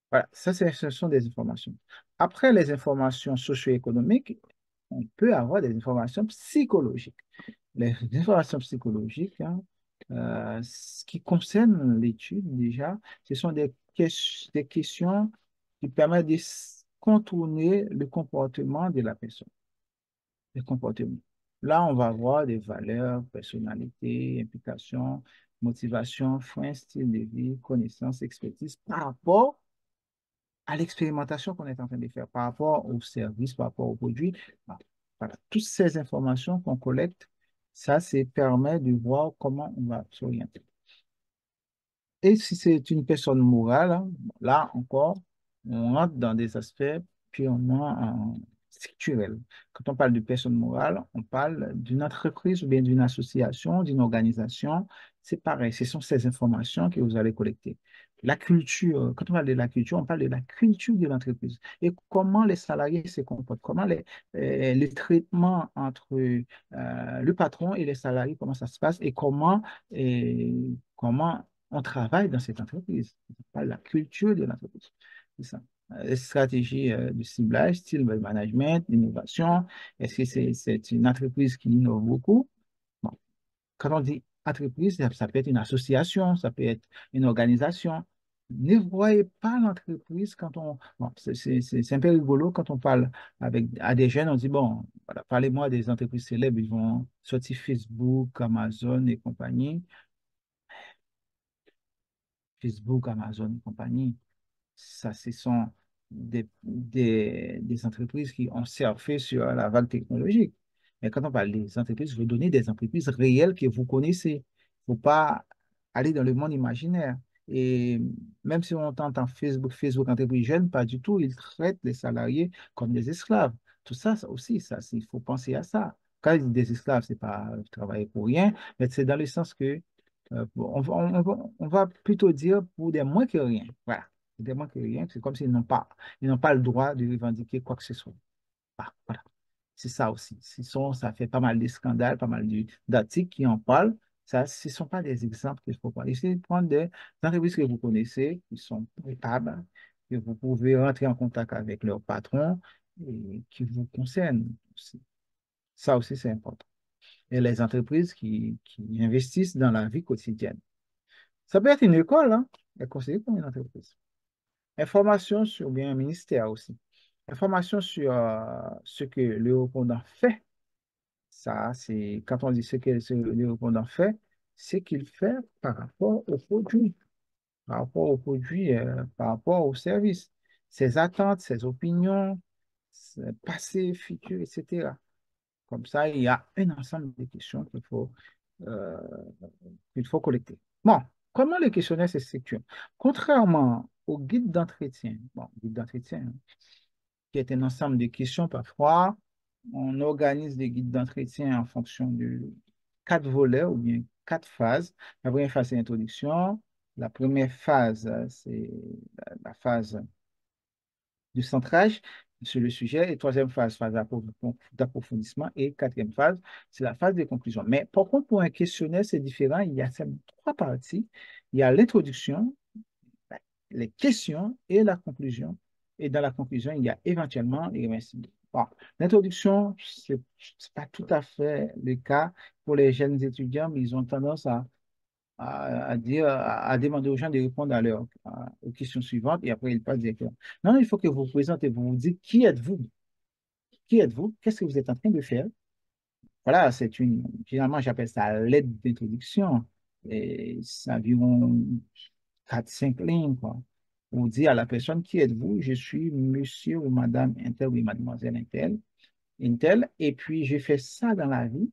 Voilà, ce sont des informations. Après les informations socio-économiques, on peut avoir des informations psychologiques. Les informations psychologiques, hein, ce qui concerne l'étude déjà, ce sont des questions qui permettent de contourner le comportement de la personne. Le comportement. Là, on va voir des valeurs, personnalité, implication, motivation, frein, style de vie, connaissance, expertise par rapport à l'expérimentation qu'on est en train de faire, par rapport au service, par rapport au produit. Voilà. Toutes ces informations qu'on collecte, ça permet de voir comment on va s'orienter. Et si c'est une personne morale, hein, là encore, on rentre dans des aspects purement structurels. Quand on parle de personne morale, on parle d'une entreprise ou bien d'une association, d'une organisation. C'est pareil, ce sont ces informations que vous allez collecter. La culture, quand on parle de la culture, on parle de la culture de l'entreprise et comment les salariés se comportent, comment les traitements entre le patron et les salariés, comment ça se passe et comment on travaille dans cette entreprise. On parle de la culture de l'entreprise. C'est ça. Les stratégies de ciblage, style de management, l'innovation. Est-ce que c'est une entreprise qui innove beaucoup? Bon. Quand on dit entreprise, ça peut être une association, ça peut être une organisation. Ne voyez pas l'entreprise quand on... Bon, c'est un peu rigolo quand on parle à des jeunes, on dit, bon, voilà, parlez-moi des entreprises célèbres, ils vont sortir Facebook, Amazon et compagnie. Facebook, Amazon et compagnie. Ça, ce sont des entreprises qui ont surfé sur la vague technologique. Mais quand on parle des entreprises, vous donnez des entreprises réelles que vous connaissez. Il ne faut pas aller dans le monde imaginaire. Et même si on entend Facebook entreprise jeune, pas du tout. Ils traitent les salariés comme des esclaves. Tout ça, ça aussi, il faut penser à ça. Quand ils disent des esclaves, c'est pas travailler pour rien, mais c'est dans le sens que on va plutôt dire pour des moins que rien. Voilà. Des moins que rien, c'est comme s'ils ils n'ont pas le droit de revendiquer quoi que ce soit. Ah, voilà. C'est ça aussi. Ça fait pas mal de scandales, pas mal d'articles qui en parlent. Ça, ce ne sont pas des exemples qu'il faut prendre. Essayez de prendre des entreprises que vous connaissez, qui sont rentables, que vous pouvez rentrer en contact avec leur patron et qui vous concernent aussi. Ça aussi, c'est important. Et les entreprises qui investissent dans la vie quotidienne. Ça peut être une école, hein, est considérée comme une entreprise. Information sur bien un ministère aussi. Information sur ce que le répondant fait. Ça, c'est quand on dit le répondant fait, c'est qu'il fait par rapport au produit, par rapport au produit, par rapport au service. Ses attentes, ses opinions, ses passé, futur, etc. Comme ça, il y a un ensemble de questions euh, qu'il faut collecter. Bon, comment le questionnaire se structure? Contrairement au guide d'entretien, bon, guide d'entretien, hein, qui est un ensemble de questions parfois, on organise des guides d'entretien en fonction de quatre volets ou bien quatre phases. La première phase, c'est l'introduction. La première phase, c'est la phase du centrage sur le sujet. Et troisième phase, phase d'approfondissement. Et quatrième phase, c'est la phase de conclusion. Mais par contre, pour un questionnaire, c'est différent. Il y a ces trois parties. Il y a l'introduction, les questions et la conclusion. Et dans la conclusion, il y a éventuellement les remerciements. Bon, l'introduction, ce n'est pas tout à fait le cas pour les jeunes étudiants, mais ils ont tendance à dire, à demander aux gens de répondre aux questions suivantes et après ils passent directement. Non, il faut que vous vous présentez, vous vous dites qui êtes-vous? Qui êtes-vous? Qu'est-ce que vous êtes en train de faire? Voilà, généralement j'appelle ça l'aide d'introduction. Et c'est environ 4 5 lignes, quoi. Vous dites à la personne qui êtes-vous? Je suis monsieur ou madame Intel ou mademoiselle Intel. Intel. Et puis, j'ai fait ça dans la vie.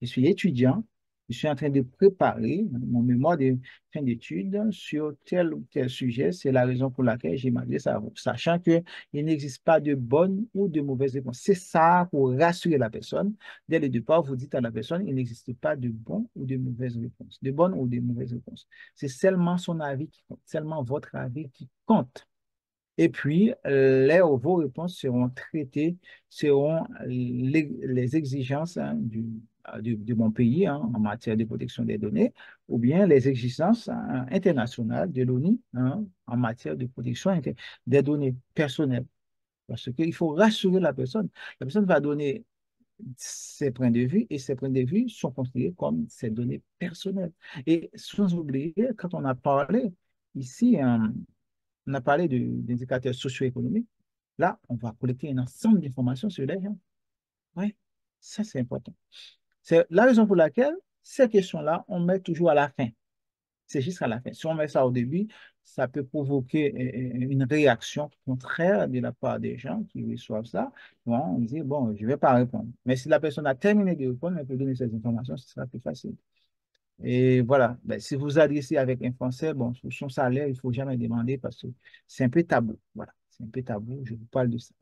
Je suis étudiant. Je suis en train de préparer mon mémoire de fin d'études sur tel ou tel sujet. C'est la raison pour laquelle j'ai m'adresse à vous, sachant qu'il n'existe pas de bonne ou de mauvaise réponse. C'est ça pour rassurer la personne. Dès le départ, vous dites à la personne, il n'existe pas de bonne ou de mauvaise réponse, de bonne ou de mauvaise réponse. C'est seulement son avis qui compte, seulement votre avis qui compte. Et puis, vos réponses seront traitées, seront les exigences hein, de mon pays hein, en matière de protection des données, ou bien les exigences hein, internationales de l'ONU hein, en matière de protection des données personnelles. Parce qu'il faut rassurer la personne. La personne va donner ses points de vue et ces points de vue sont considérés comme ses données personnelles. Et sans oublier, quand on a parlé ici, on a parlé d'indicateurs socio-économiques. Là, on va collecter un ensemble d'informations sur les gens. Oui, ça, c'est important. C'est la raison pour laquelle ces questions-là, on met toujours à la fin. C'est jusqu'à la fin. Si on met ça au début, ça peut provoquer une réaction contraire de la part des gens qui reçoivent ça. Bon, on dit, bon, je ne vais pas répondre. Mais si la personne a terminé de répondre, elle peut donner ces informations, ce sera plus facile. Et voilà, ben, si vous adressez avec un Français, bon, sur son salaire, il ne faut jamais demander parce que c'est un peu tabou. Voilà, c'est un peu tabou, je vous parle de ça.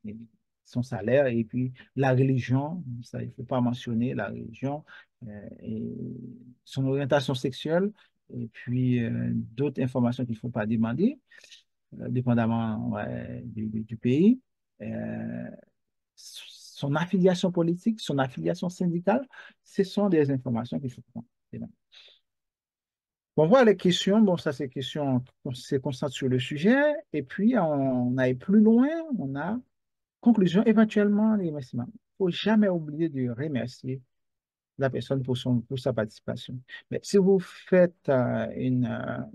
Et son salaire et puis la religion, ça, il ne faut pas mentionner la religion, et son orientation sexuelle et puis d'autres informations qu'il ne faut pas demander, dépendamment ouais, du pays. Euh, Son affiliation politique, son affiliation syndicale, ce sont des informations qu'il faut prendre. Bon, voilà les questions. Bon, ça, c'est questions, on se concentre sur le sujet. Et puis, on aille plus loin. On a conclusion, éventuellement, les remerciements. Il ne faut jamais oublier de remercier la personne pour sa participation. Mais si vous faites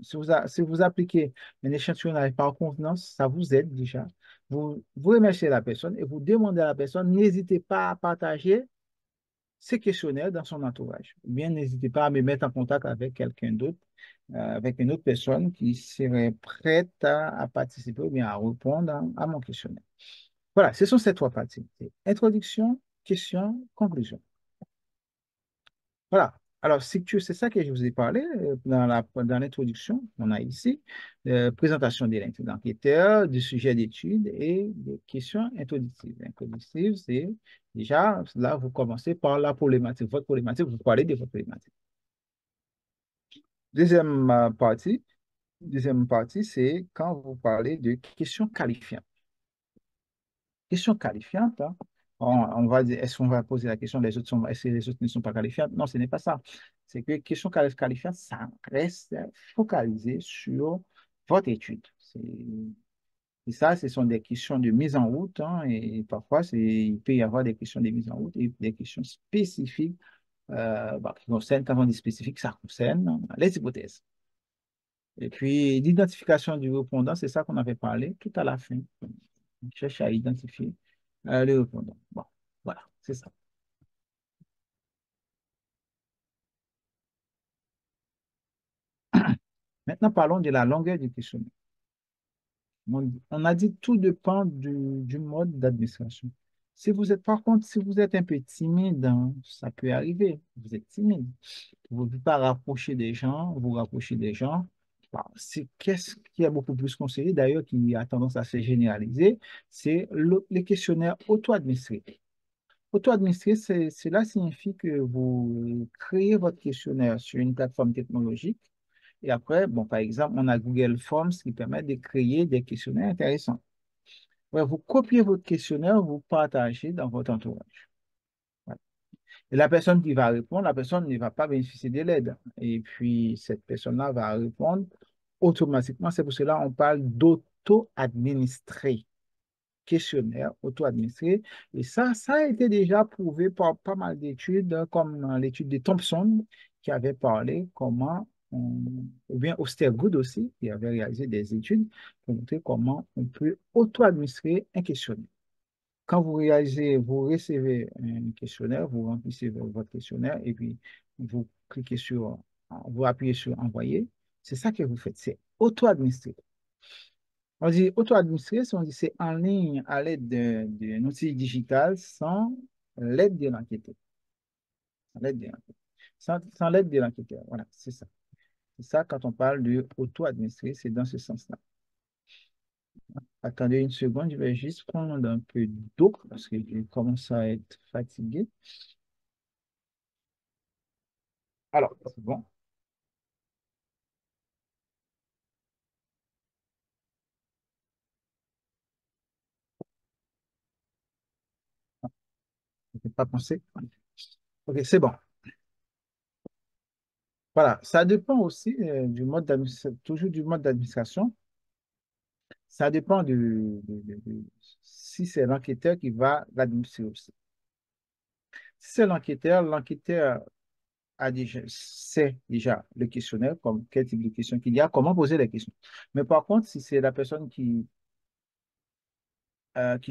si vous appliquez un échantillonnage par convenance, ça vous aide déjà. Vous remerciez la personne et vous demandez à la personne, n'hésitez pas à partager ces questionnaires dans son entourage. Ou bien n'hésitez pas à me mettre en contact avec quelqu'un d'autre, avec une autre personne qui serait prête à participer ou bien à répondre à mon questionnaire. Voilà, ce sont ces 3 parties. C'est introduction, question, conclusion. Voilà. Alors, c'est ça que je vous ai parlé dans l'introduction. On a ici présentation de l'enquêteur, du sujet d'étude et des questions introductives. Introductives, c'est déjà, là, vous commencez par la problématique. Votre problématique, vous parlez de votre problématique. Deuxième partie, deuxième partie, c'est quand vous parlez de questions qualifiantes. Question qualifiante, hein. On va dire, est-ce qu'on va poser la question, est-ce que les autres ne sont pas qualifiantes? Non, ce n'est pas ça. C'est que question qualifiante, ça reste focalisé sur votre étude. Et ça, ce sont des questions de mise en route, hein, et parfois, il peut y avoir des questions de mise en route et des questions spécifiques, bah, qui concernent, quand on dit spécifique, ça concerne les hypothèses. Et puis, l'identification du répondant, c'est ça qu'on avait parlé tout à la fin. On cherche à identifier le répondant. Bon, voilà, c'est ça. Maintenant, parlons de la longueur du questionnaire. On a dit tout dépend du mode d'administration. Si vous êtes, par contre, si vous êtes un peu timide, hein, ça peut arriver, vous êtes timide. Vous ne pouvez pas rapprocher des gens, vous rapprochez des gens. Bah, c'est qu'est-ce qui est beaucoup plus conseillé, d'ailleurs, qui a tendance à se généraliser, c'est les questionnaires auto-administrés. Auto-administré, cela signifie que vous créez votre questionnaire sur une plateforme technologique et après, bon, par exemple, on a Google Forms qui permet de créer des questionnaires intéressants. Ouais, vous copiez votre questionnaire, vous partagez dans votre entourage. Ouais. Et la personne qui va répondre, la personne ne va pas bénéficier de l'aide. Et puis, cette personne-là va répondre automatiquement. C'est pour cela qu'on parle d'auto-administrer questionnaire auto-administré. Et ça a été déjà prouvé par pas mal d'études, comme l'étude de Thompson, qui avait parlé comment, ou bien Ostergood aussi, qui avait réalisé des études pour montrer comment on peut auto-administrer un questionnaire. Quand vous recevez un questionnaire, vous remplissez votre questionnaire et puis vous cliquez sur, vous appuyez sur envoyer. C'est ça que vous faites, c'est auto-administrer. On dit auto-administrer, on dit c'est en ligne à l'aide d'un outil digital sans l'aide de l'enquêteur. Sans l'aide de l'enquêteur. Sans l'aide de l'enquêteur. Voilà, c'est ça. C'est ça quand on parle de auto-administrer, c'est dans ce sens-là. Attendez une seconde, je vais juste prendre un peu d'eau parce que je commence à être fatigué. Alors, c'est bon. Je n'ai pas pensé. Ok, c'est bon. Voilà, ça dépend aussi du mode d'administration, toujours du mode d'administration. Ça dépend si c'est l'enquêteur qui va l'administrer aussi. Si c'est l'enquêteur sait déjà le questionnaire, comme quel type de question qu'il y a, comment poser les questions. Mais par contre, si c'est la personne qui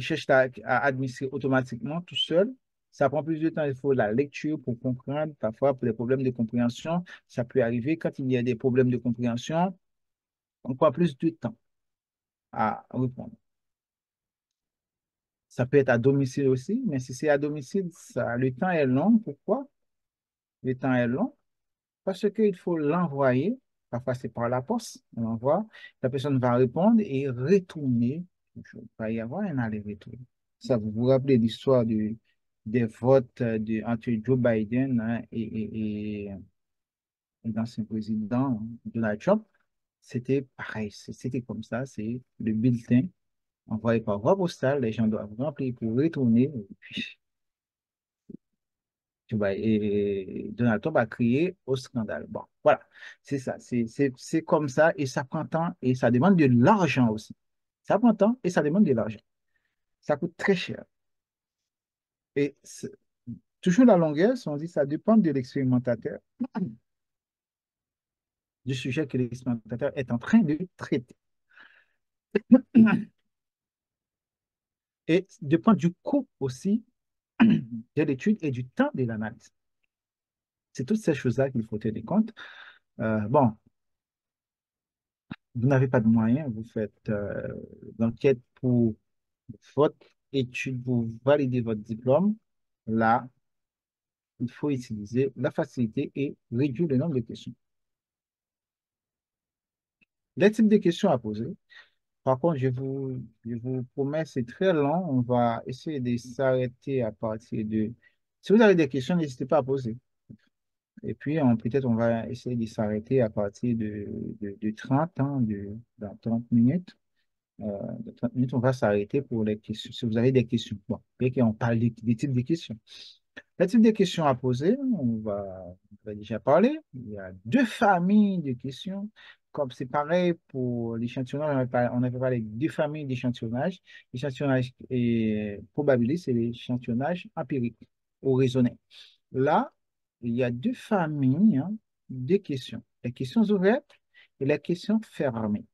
cherche à administrer automatiquement tout seul, ça prend plus de temps. Il faut la lecture pour comprendre. Parfois, pour les problèmes de compréhension, ça peut arriver. Quand il y a des problèmes de compréhension, on prend plus de temps à répondre. Ça peut être à domicile aussi, mais si c'est à domicile, le temps est long. Pourquoi? Le temps est long parce qu'il faut l'envoyer. Parfois, c'est par la poste. On l'envoie. La personne va répondre et retourner. Il va y avoir un aller-retour. Ça, vous vous rappelez l'histoire des votes entre Joe Biden, hein, et l'ancien président Donald Trump. C'était pareil. C'était comme ça. C'est le bulletin envoyé par voie postale. Les gens doivent remplir pour retourner. Et puis, et Donald Trump a crié au scandale. Bon, voilà, c'est ça, c'est comme ça et ça prend temps et ça demande de l'argent aussi. Ça prend temps et ça demande de l'argent. Ça coûte très cher. Et toujours la longueur, si on dit ça dépend de l'expérimentateur, du sujet que l'expérimentateur est en train de traiter. Et dépend du coût aussi de l'étude et du temps de l'analyse. C'est toutes ces choses-là qu'il faut tenir compte. Bon, vous n'avez pas de moyens, vous faites l'enquête pour votre étude, pour valider votre diplôme. Là, il faut utiliser la facilité et réduire le nombre de questions. Les types de questions à poser. Par contre, je vous promets, c'est très long. On va essayer de s'arrêter à partir de... Si vous avez des questions, n'hésitez pas à poser. Et puis, peut-être on va essayer de s'arrêter à partir de 30, hein, dans 30 minutes. De 30 minutes, on va s'arrêter pour les questions. Si vous avez des questions, bon, bien qu'on parle des types de questions. Les types de questions à poser, on va déjà parler. Il y a deux familles de questions. Comme c'est pareil pour l'échantillonnage, on avait parlé de deux familles d'échantillonnage. L'échantillonnage probabiliste et l'échantillonnage empirique ou raisonné. Là, il y a deux familles, hein, de questions. Les questions ouvertes et les questions fermées.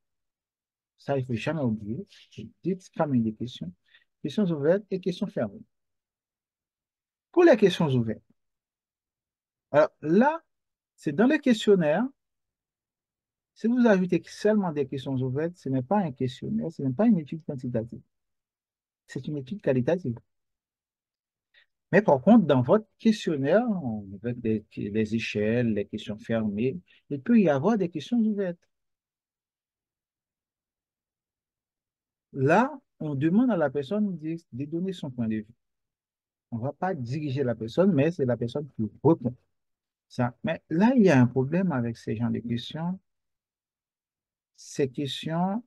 Ça, il ne faut jamais oublier. J'ai deux familles de questions. Questions ouvertes et questions fermées. Pour les questions ouvertes, alors là, c'est dans le questionnaire. Si vous ajoutez seulement des questions ouvertes, ce n'est pas un questionnaire, ce n'est pas une étude quantitative. C'est une étude qualitative. Mais par contre, dans votre questionnaire, avec les échelles, les questions fermées, il peut y avoir des questions ouvertes. Là, on demande à la personne de donner son point de vue. On ne va pas diriger la personne, mais c'est la personne qui répond. Ça. Mais là, il y a un problème avec ces genres de questions. Ces questions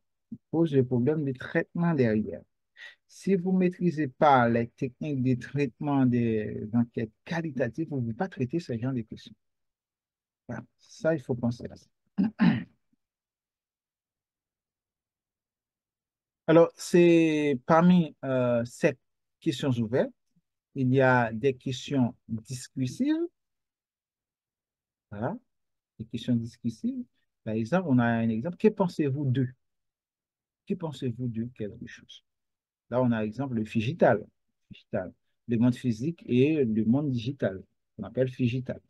posent le problème du traitement derrière. Si vous ne maîtrisez pas les techniques de traitement des enquêtes qualitatives, vous ne pouvez pas traiter ce genre de questions. Voilà. Ça, il faut penser à ça. Alors, c'est parmi ces questions ouvertes, il y a des questions discursives Voilà. Les questions discursives. Par exemple, on a un exemple. Que pensez-vous d'eux? Que pensez-vous de quelque chose? Là, on a exemple le figital. Figital. Le monde physique et le monde digital. On appelle figital.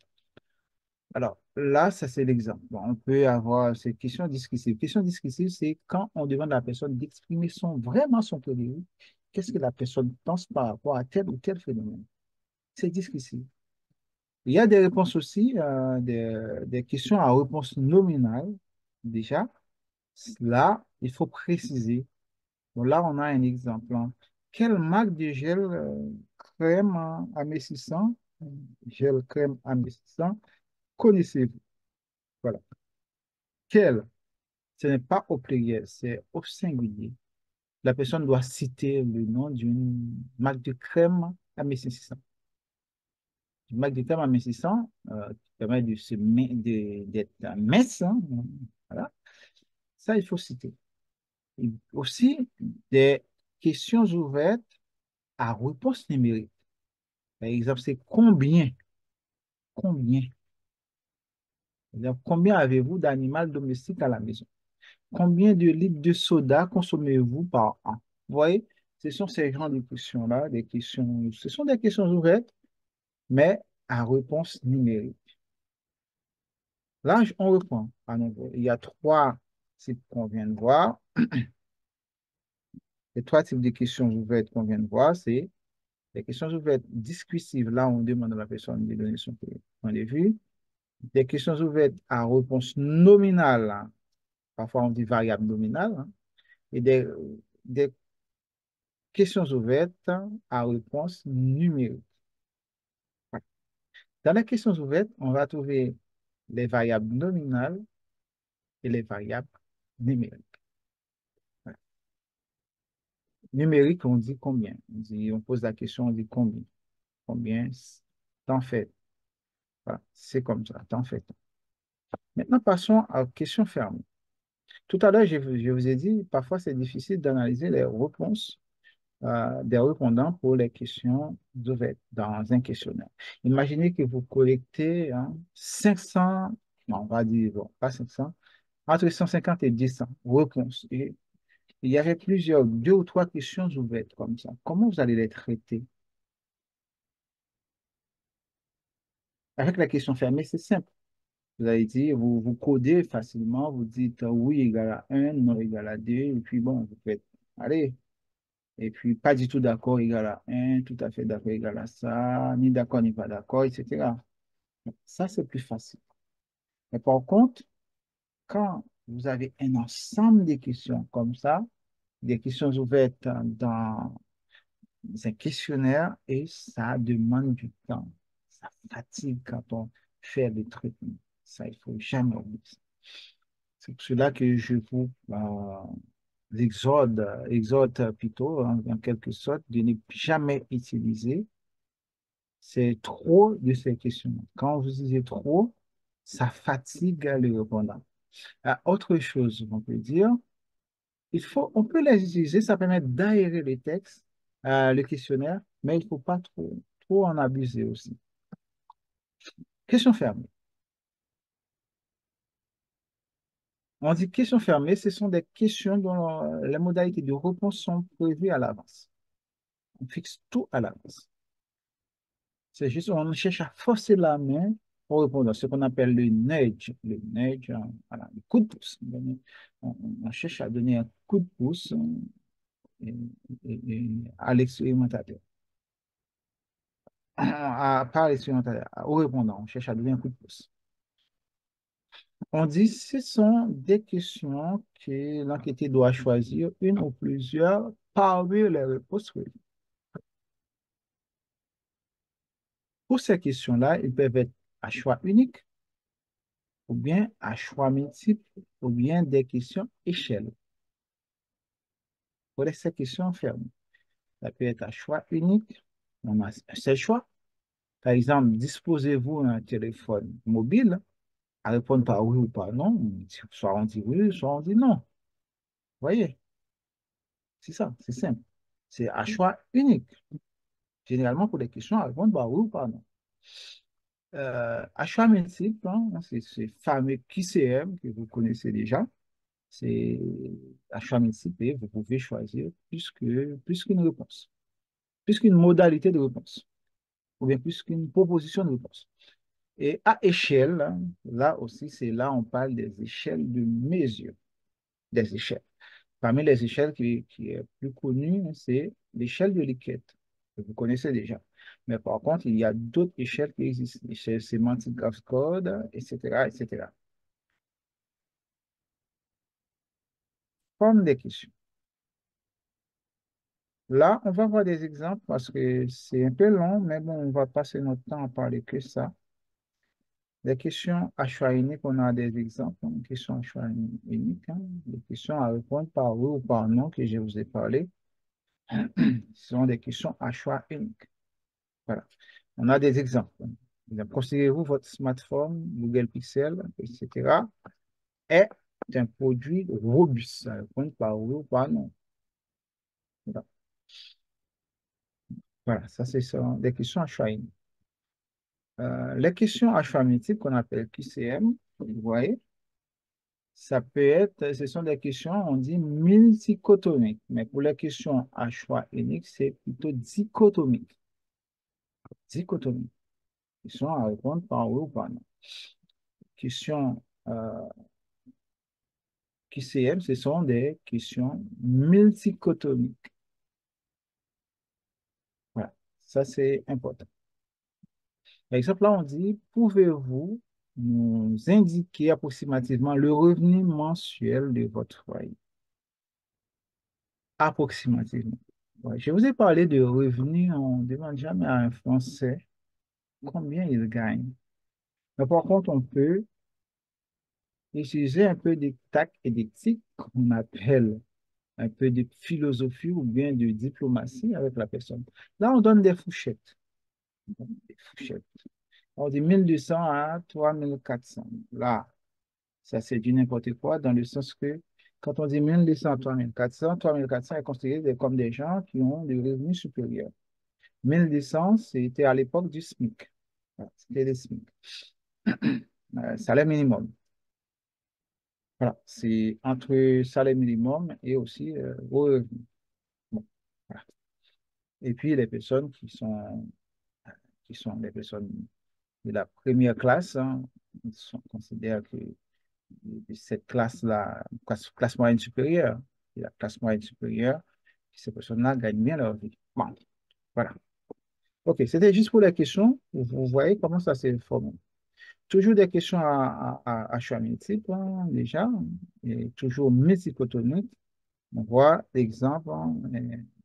Alors, là, ça, c'est l'exemple. Bon, on peut avoir ces questions discursives. Question discursive, c'est quand on demande à la personne d'exprimer vraiment son point de vue. Qu'est-ce que la personne pense par rapport à tel ou tel phénomène? C'est discursif. Il y a des réponses aussi, des questions à réponse nominale. Déjà, là, il faut préciser. Donc là, on a un exemple, hein. Quelle marque de gel crème amincissant, gel crème amincissant, connaissez-vous? Voilà. Quelle? Ce n'est pas au pluriel, c'est au singulier. La personne doit citer le nom d'une marque de crème amincissant. Une marque de crème amincissant qui permet d'être mince, hein. Voilà. Ça, il faut citer. Et aussi, des questions ouvertes à réponse numérique. Par exemple, c'est combien? Combien? C'est-à-dire, combien avez-vous d'animaux domestiques à la maison? Combien de litres de soda consommez-vous par an? Vous voyez, ce sont ces genres de questions-là, des questions, ce sont des questions ouvertes, mais à réponse numérique. Là, on reprend à nouveau. Il y a trois types qu'on vient de voir. Les trois types de questions ouvertes qu'on vient de voir, c'est les questions ouvertes discursives. Là, on demande à la personne de donner son point de vue. Des questions ouvertes à réponse nominale, hein. Parfois on dit variable nominale, hein. Et des questions ouvertes à réponse numérique. Dans les questions ouvertes, on va trouver les variables nominales et les variables numériques. Numérique, on dit combien? On pose la question, on dit combien? Combien t'en fais? Voilà, c'est comme ça, t'en fais. Maintenant, passons à questions fermées. Tout à l'heure, je vous ai dit, parfois c'est difficile d'analyser les réponses des répondants pour les questions ouvertes dans un questionnaire. Imaginez que vous collectez, hein, 500, non, on va dire, bon, pas 500, entre 150 et 200 réponses. Et il y avait deux ou trois questions ouvertes comme ça. Comment vous allez les traiter? Avec la question fermée, c'est simple. Vous allez dire, vous codez facilement, vous dites oui égale à un, non égale à 2, et puis bon, vous faites, allez, et puis pas du tout d'accord égale à un, tout à fait d'accord égale à ça, ni d'accord ni pas d'accord, etc. Ça, c'est plus facile. Mais par contre, quand vous avez un ensemble de questions comme ça, des questions ouvertes dans un questionnaire, et ça demande du temps. Ça fatigue quand on fait le traitement. Ça, il faut jamais oublier. C'est pour cela que je vous exhorte plutôt, en quelque sorte, de ne jamais utiliser c'est trop de ces questions. Quand vous utilisez trop, ça fatigue le répondant. Autre chose, on peut dire, on peut les utiliser, ça permet d'aérer les textes, le questionnaire, mais il ne faut pas trop en abuser aussi. Question fermée. On dit question fermée, ce sont des questions dont les modalités de réponse sont prévues à l'avance. On fixe tout à l'avance. C'est juste, on cherche à forcer la main pour répondre à ce qu'on appelle le nudge. Le nudge, voilà, le coup de pouce. On cherche à donner un coup de pouce et- à l'expérimentateur. Pas à l'expérimentateur, au répondant. On cherche à donner un coup de pouce. On dit ce sont des questions que l'enquêteur doit choisir une ou plusieurs parmi les réponses prévues. Pour ces questions-là, ils peuvent être à choix unique, ou bien à choix multiple, ou bien des questions échelle. Pour ces questions fermées, ça peut être à choix unique, on a un seul choix. Par exemple, disposez-vous d'un téléphone mobile à répondre par oui ou par non. Soit on dit oui, soit on dit non. Vous voyez, c'est ça, c'est simple. C'est à choix unique. Généralement, pour les questions, à répondre par oui ou par non. À choix multiple, hein, c'est ce fameux QCM que vous connaissez déjà. C'est à choix multiple et vous pouvez choisir plus qu'une réponse, plus qu'une modalité de réponse, ou bien plus qu'une proposition de réponse. Et à échelle, hein, là aussi, c'est là on parle des échelles de mesure, des échelles. Parmi les échelles qui est plus connue, hein, c'est l'échelle de Likert, que vous connaissez déjà. Mais par contre, il y a d'autres échelles qui existent, l'échelle sémantique Graph Code, etc., etc. Forme des questions. Là, on va voir des exemples parce que c'est un peu long, mais bon, on va passer notre temps à parler que ça. Des questions à choix unique, on a des exemples, hein, des questions à choix unique, hein, des questions à répondre par oui ou par non que je vous ai parlé. Ce sont des questions à choix unique. Voilà. On a des exemples. Considérez-vous votre smartphone, Google Pixel, etc., est un produit robuste. Ça répond par oui ou par non. Voilà. Voilà, ça, c'est ça, des questions à choix unique. Les questions à choix multiple qu'on appelle QCM, vous voyez, ça peut être, ce sont des questions, on dit multicotomiques, mais pour les questions à choix unique, c'est plutôt dichotomique. Dichotomique. Questions à répondre par oui ou par non. Questions QCM, ce sont des questions multicotomiques. Voilà, ça c'est important. Par exemple, là, on dit, pouvez-vous nous indiquer approximativement le revenu mensuel de votre foyer? Approximativement. Ouais, je vous ai parlé de revenus, on ne demande jamais à un Français combien il gagne. Mais par contre, on peut utiliser un peu de tact et d'éthique qu'on appelle un peu de philosophie ou bien de diplomatie avec la personne. Là, on donne des fourchettes. Des fourchettes. On dit 1200 à 3400. Là, ça c'est du n'importe quoi dans le sens que quand on dit 1200 à 3400 est considéré comme des gens qui ont des revenus supérieurs. 1200, c'était à l'époque du SMIC. Voilà, c'était le SMIC. Salaire minimum. Voilà, c'est entre salaire minimum et aussi revenu. Bon, voilà. Et puis les personnes qui sont des personnes de la première classe, hein, on considère que cette classe-là, classe moyenne supérieure, et la classe moyenne supérieure, ces personnes-là gagnent bien leur vie. Bon, voilà. OK, c'était juste pour la question. Vous voyez comment ça s'est formé. Toujours des questions à choix multiples, hein, déjà, et toujours multicotoniques. On voit l'exemple, hein,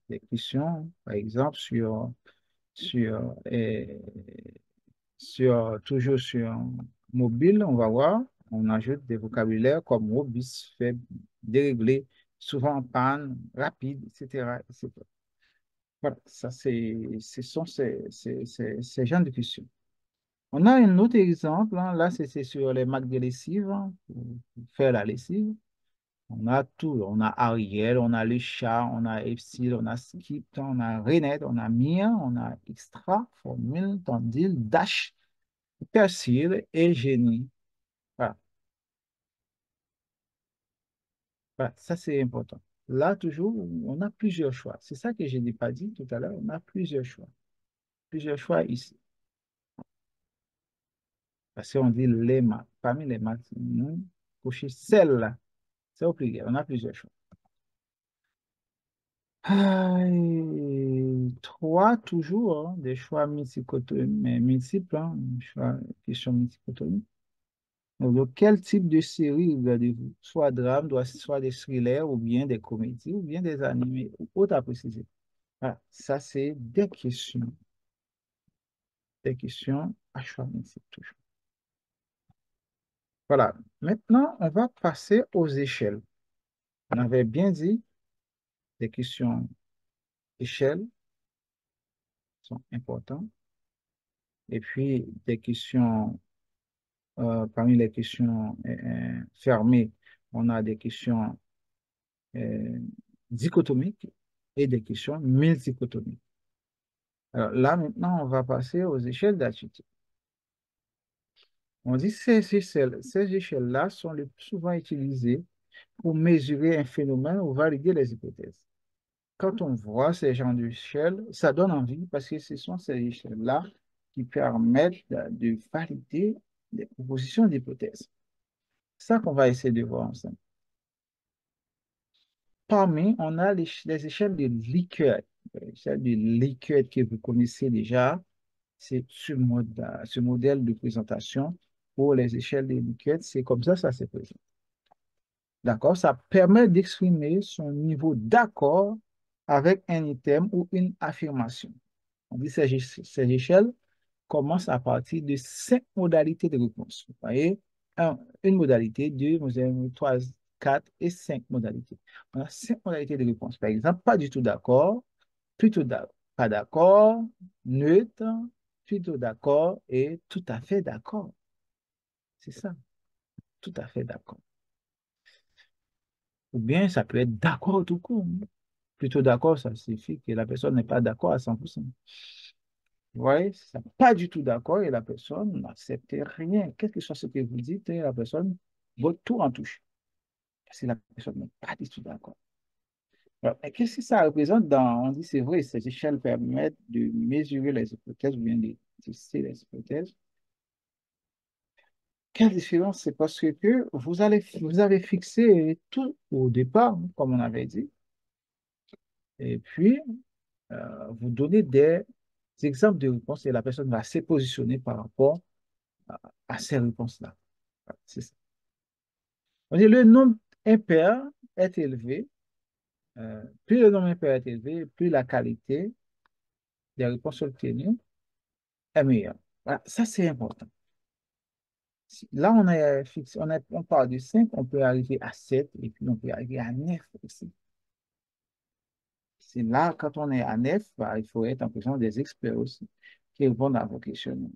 des questions, par exemple, sur, toujours sur mobile, on va voir, on ajoute des vocabulaires comme robuste, faible, déréglé, souvent en panne, rapide, etc., etc. Voilà, ça, ce sont ces genres de questions. On a un autre exemple, hein, là, c'est sur les marques de lessive, hein, pour faire la lessive. On a tout, on a Ariel, on a le chat, on a Epsil, on a Skip, on a Renette, on a Mia, on a Extra, Formule, Tandil, Dash, Persil et Génie. Voilà, voilà, ça c'est important. Là, toujours, on a plusieurs choix. C'est ça que je n'ai pas dit tout à l'heure, on a plusieurs choix. Plusieurs choix ici. Parce qu'on dit les maths. Parmi les maths, nous, cocher celle-là. C'est au pluriel, on a plusieurs choix. Trois, toujours, hein, des choix mais multiples, hein, choix, question multicotomique. Donc, quel type de série regardez-vous? Soit drame, soit des thrillers, ou bien des comédies, ou bien des animés, ou autre à préciser. Voilà, ça, c'est des questions à choix multiples, toujours. Voilà, maintenant, on va passer aux échelles. On avait bien dit, des questions échelles sont importantes. Et puis, des questions, parmi les questions fermées, on a des questions euh, dichotomiques et des questions multicotomiques. Alors là, maintenant, on va passer aux échelles d'attitude. On dit ces échelles-là sont le plus souvent utilisées pour mesurer un phénomène ou valider les hypothèses. Quand on voit ces genres d'échelles, ça donne envie parce que ce sont ces échelles-là qui permettent de valider les propositions d'hypothèses. C'est ça qu'on va essayer de voir ensemble. Parmi, on a les échelles de Likert. L'échelle de Likert que vous connaissez déjà, c'est ce modèle de présentation pour les échelles de Likert. C'est comme ça se présente. D'accord? Ça permet d'exprimer son niveau d'accord avec un item ou une affirmation. On dit ces échelles commencent à partir de 5 modalités de réponse. Vous voyez, une modalité, deux, trois, quatre et 5 modalités. On a 5 modalités de réponse. Par exemple, pas du tout d'accord, plutôt pas d'accord, neutre, plutôt d'accord et tout à fait d'accord. C'est ça, tout à fait d'accord. Ou bien ça peut être d'accord tout court. Plutôt d'accord, ça signifie que la personne n'est pas d'accord à 100%. Vous voyez, ça pas du tout d'accord et la personne n'accepte rien. Quel que soit ce que vous dites, et la personne botte tout en touche. Parce que la personne n'est pas du tout d'accord. Alors, et qu'est-ce que ça représente on dit c'est vrai, ces échelles permettent de mesurer les hypothèses ou bien de tester les hypothèses. Quelle différence? C'est parce que vous avez fixé tout au départ, comme on avait dit, et puis vous donnez des exemples de réponses et la personne va se positionner par rapport à ces réponses-là. Voilà, c'est ça. On dit le nombre impair est élevé. Plus le nombre impair est élevé, plus la qualité des réponses obtenues est meilleure. Voilà, ça, c'est important. Là, on est fixé, on parle de 5, on peut arriver à 7 et puis on peut arriver à 9 aussi. C'est là, quand on est à 9, bah, il faut être en présence des experts aussi qui répondent à vos questions.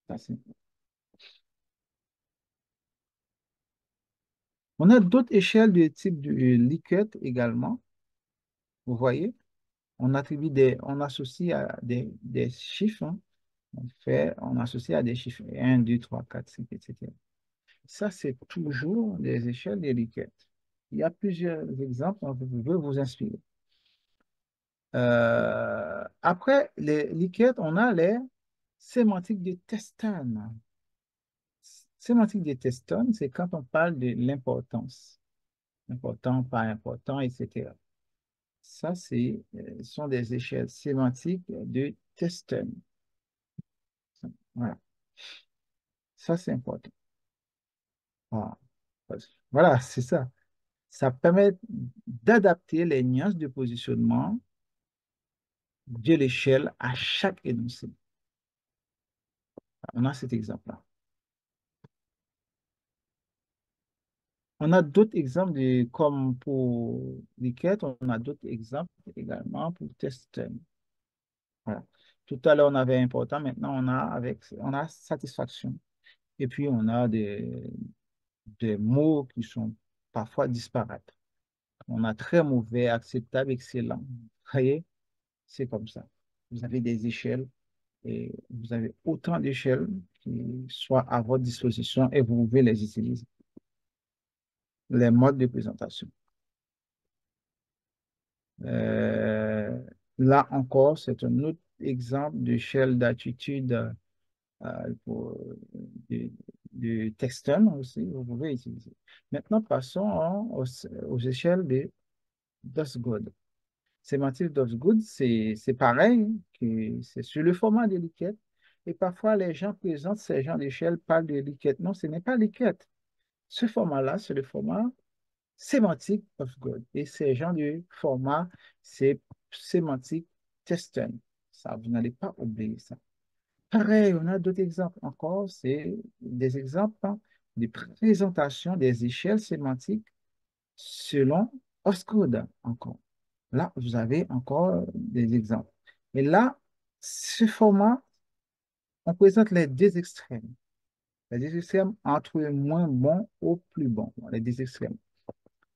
Ça, on a d'autres échelles de type de Likert également. Vous voyez, on associe à des chiffres, hein. On associe à des chiffres 1, 2, 3, 4, 5, etc. Ça, c'est toujours des échelles de Likert. Il y a plusieurs exemples, on peut vous inspirer. Après les Likert, on a les sémantiques de Teston. Sémantique de Teston, c'est quand on parle de l'importance. Important, pas important, etc. Ça, sont des échelles sémantiques de Teston. Voilà. Ça, c'est important. Voilà, voilà, c'est ça. Ça permet d'adapter les nuances de positionnement de l'échelle à chaque énoncé. On a cet exemple-là. On a d'autres exemples, comme pour Likert, on a d'autres exemples également pour Teston. Voilà. Tout à l'heure, on avait important, maintenant, on a satisfaction. Et puis, on a des mots qui sont parfois disparates. On a très mauvais, acceptable, excellent. Vous voyez, c'est comme ça. Vous avez des échelles et vous avez autant d'échelles qui soient à votre disposition et vous pouvez les utiliser. Les modes de présentation. Euh, Là encore, c'est un autre exemple d'échelle d'attitude pour, de, de Texton aussi, vous pouvez utiliser. Maintenant, passons aux échelles de d'Osgood. Sémantique d'Osgood, c'est pareil, que c'est sur le format de Likert. Et parfois, les gens présentent ces genres d'échelles, parlent de Likert. Non, ce n'est pas Likert. Ce format-là, c'est le format sémantique Osgood. Et ces genres de format, c'est sémantique Teston. Ça, vous n'allez pas oublier ça. Pareil, on a d'autres exemples encore, c'est des exemples de présentation des échelles sémantiques selon Osgood encore. Là, vous avez encore des exemples. Et là, ce format, on présente les deux extrêmes. Les deux extrêmes entre le moins bon au plus bon. Les deux extrêmes.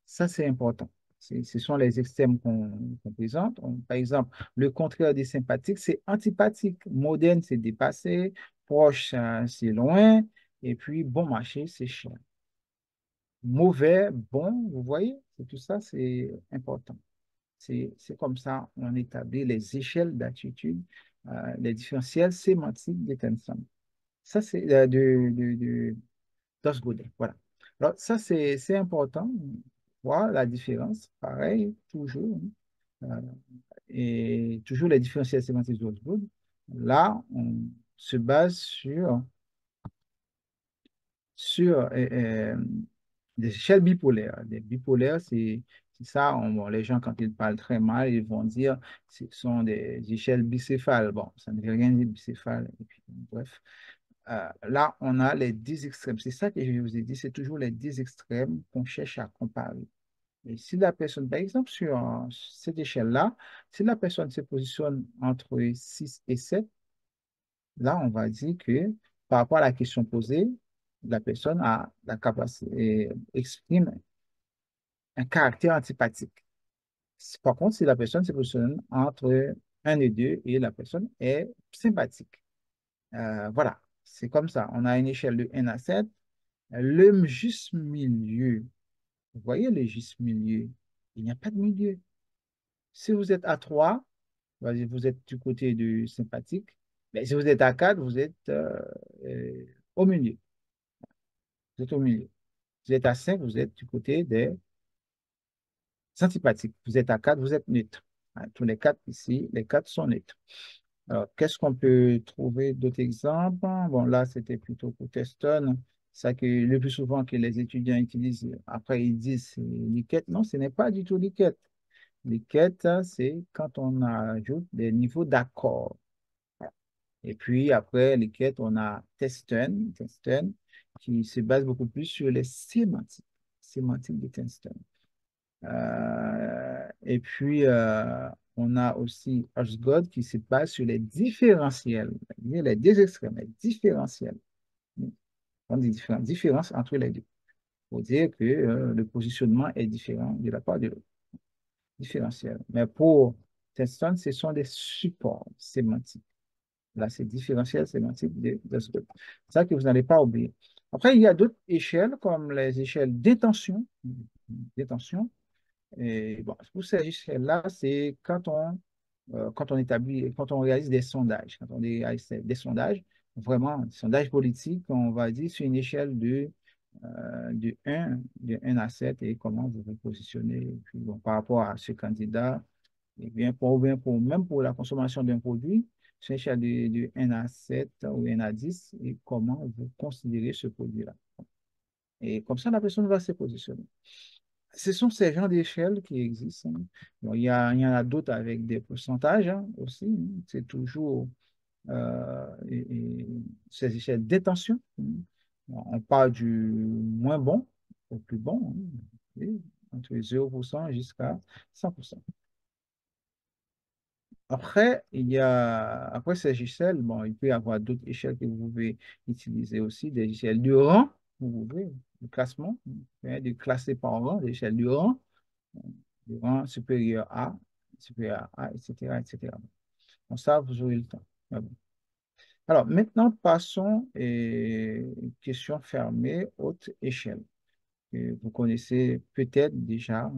Ça, c'est important. Ce sont les extrêmes qu'on présente. Par exemple, le contraire des sympathiques, c'est antipathique. Moderne, c'est dépassé. proche, ça, c'est loin, et puis bon marché, c'est cher. Mauvais, bon, vous voyez, c'est tout ça, c'est important. C'est comme ça on établit les échelles d'attitude, les différentiels sémantiques d'Etenson. Ça, c'est d'Osgood. Voilà. Alors, ça, c'est important. Voir la différence, pareil, toujours, hein. Et toujours les différentiels sémantiques d'Osgood. Là, on se base sur des échelles bipolaires. Des bipolaires, c'est ça. Bon, les gens, quand ils parlent très mal, ils vont dire ce sont des échelles bicéphales. Bon, ça ne veut rien dire bicéphale. Et puis, bref. Là, on a les 10 extrêmes. C'est ça que je vous ai dit. C'est toujours les 10 extrêmes qu'on cherche à comparer. Et si la personne, par exemple, sur cette échelle-là, si la personne se positionne entre 6 et 7, là, on va dire que par rapport à la question posée, la personne a la capacité, exprime un caractère antipathique. Par contre, si la personne se positionne entre un et 2 et la personne est sympathique. Voilà, c'est comme ça. On a une échelle de 1 à 7. Le juste milieu, vous voyez le juste milieu, il n'y a pas de milieu. Si vous êtes à 3, vas-y, vous êtes du côté du sympathique. Mais si vous êtes à 4, vous êtes euh, au milieu. Vous êtes au milieu. Vous êtes à 5, vous êtes du côté des antipathiques. Vous êtes à 4, vous êtes neutre. Hein, tous les 4 ici, les 4 sont neutres. Alors, qu'est-ce qu'on peut trouver d'autres exemples? Bon, là, c'était plutôt pour Teston. Ça que le plus souvent que les étudiants utilisent, après ils disent c'est Likert. Non, ce n'est pas du tout Likert. Likert, c'est quand on ajoute des niveaux d'accord. Et puis après Likert, on a Testen, qui se base beaucoup plus sur les sémantiques de Testen. Et puis, on a aussi Osgood qui se base sur les différentiels, les deux extrêmes, les différentiels. On dit différences entre les deux pour dire que le positionnement est différent de la part de l'autre. Différentiel. Mais pour Teston, ce sont des supports sémantiques. Là, c'est différentiel sémantique d'Osgood. C'est ça que vous n'allez pas oublier. Après, il y a d'autres échelles comme les échelles d'intention. D'intention. Et bon, pour ces échelles-là, c'est quand on réalise des sondages, quand on réalise des sondages, vraiment, des sondages politiques, on va dire sur une échelle de un à 7 et comment vous vous positionnez. Et puis, bon, par rapport à ce candidat, et même pour la consommation d'un produit, sur une échelle de 1 à 7 ou 1 à 10 et comment vous considérez ce produit-là. Et comme ça, la personne va se positionner. Ce sont ces genres d'échelles qui existent, hein. Bon, il y en a d'autres avec des pourcentages, hein, aussi, hein. C'est toujours ces échelles d'étention, hein. On part du moins bon au plus bon, hein, et entre 0% jusqu'à 100%. Après ces échelles, bon, il peut y avoir d'autres échelles que vous pouvez utiliser aussi, des échelles de rang, vous pouvez, de classement, hein, de classer par rang, des échelles de rang, du rang supérieur à, etc., etc. Donc ça, vous aurez le temps. Ah bon. Alors, maintenant, passons question fermée, haute échelle, que vous connaissez peut-être déjà, hein.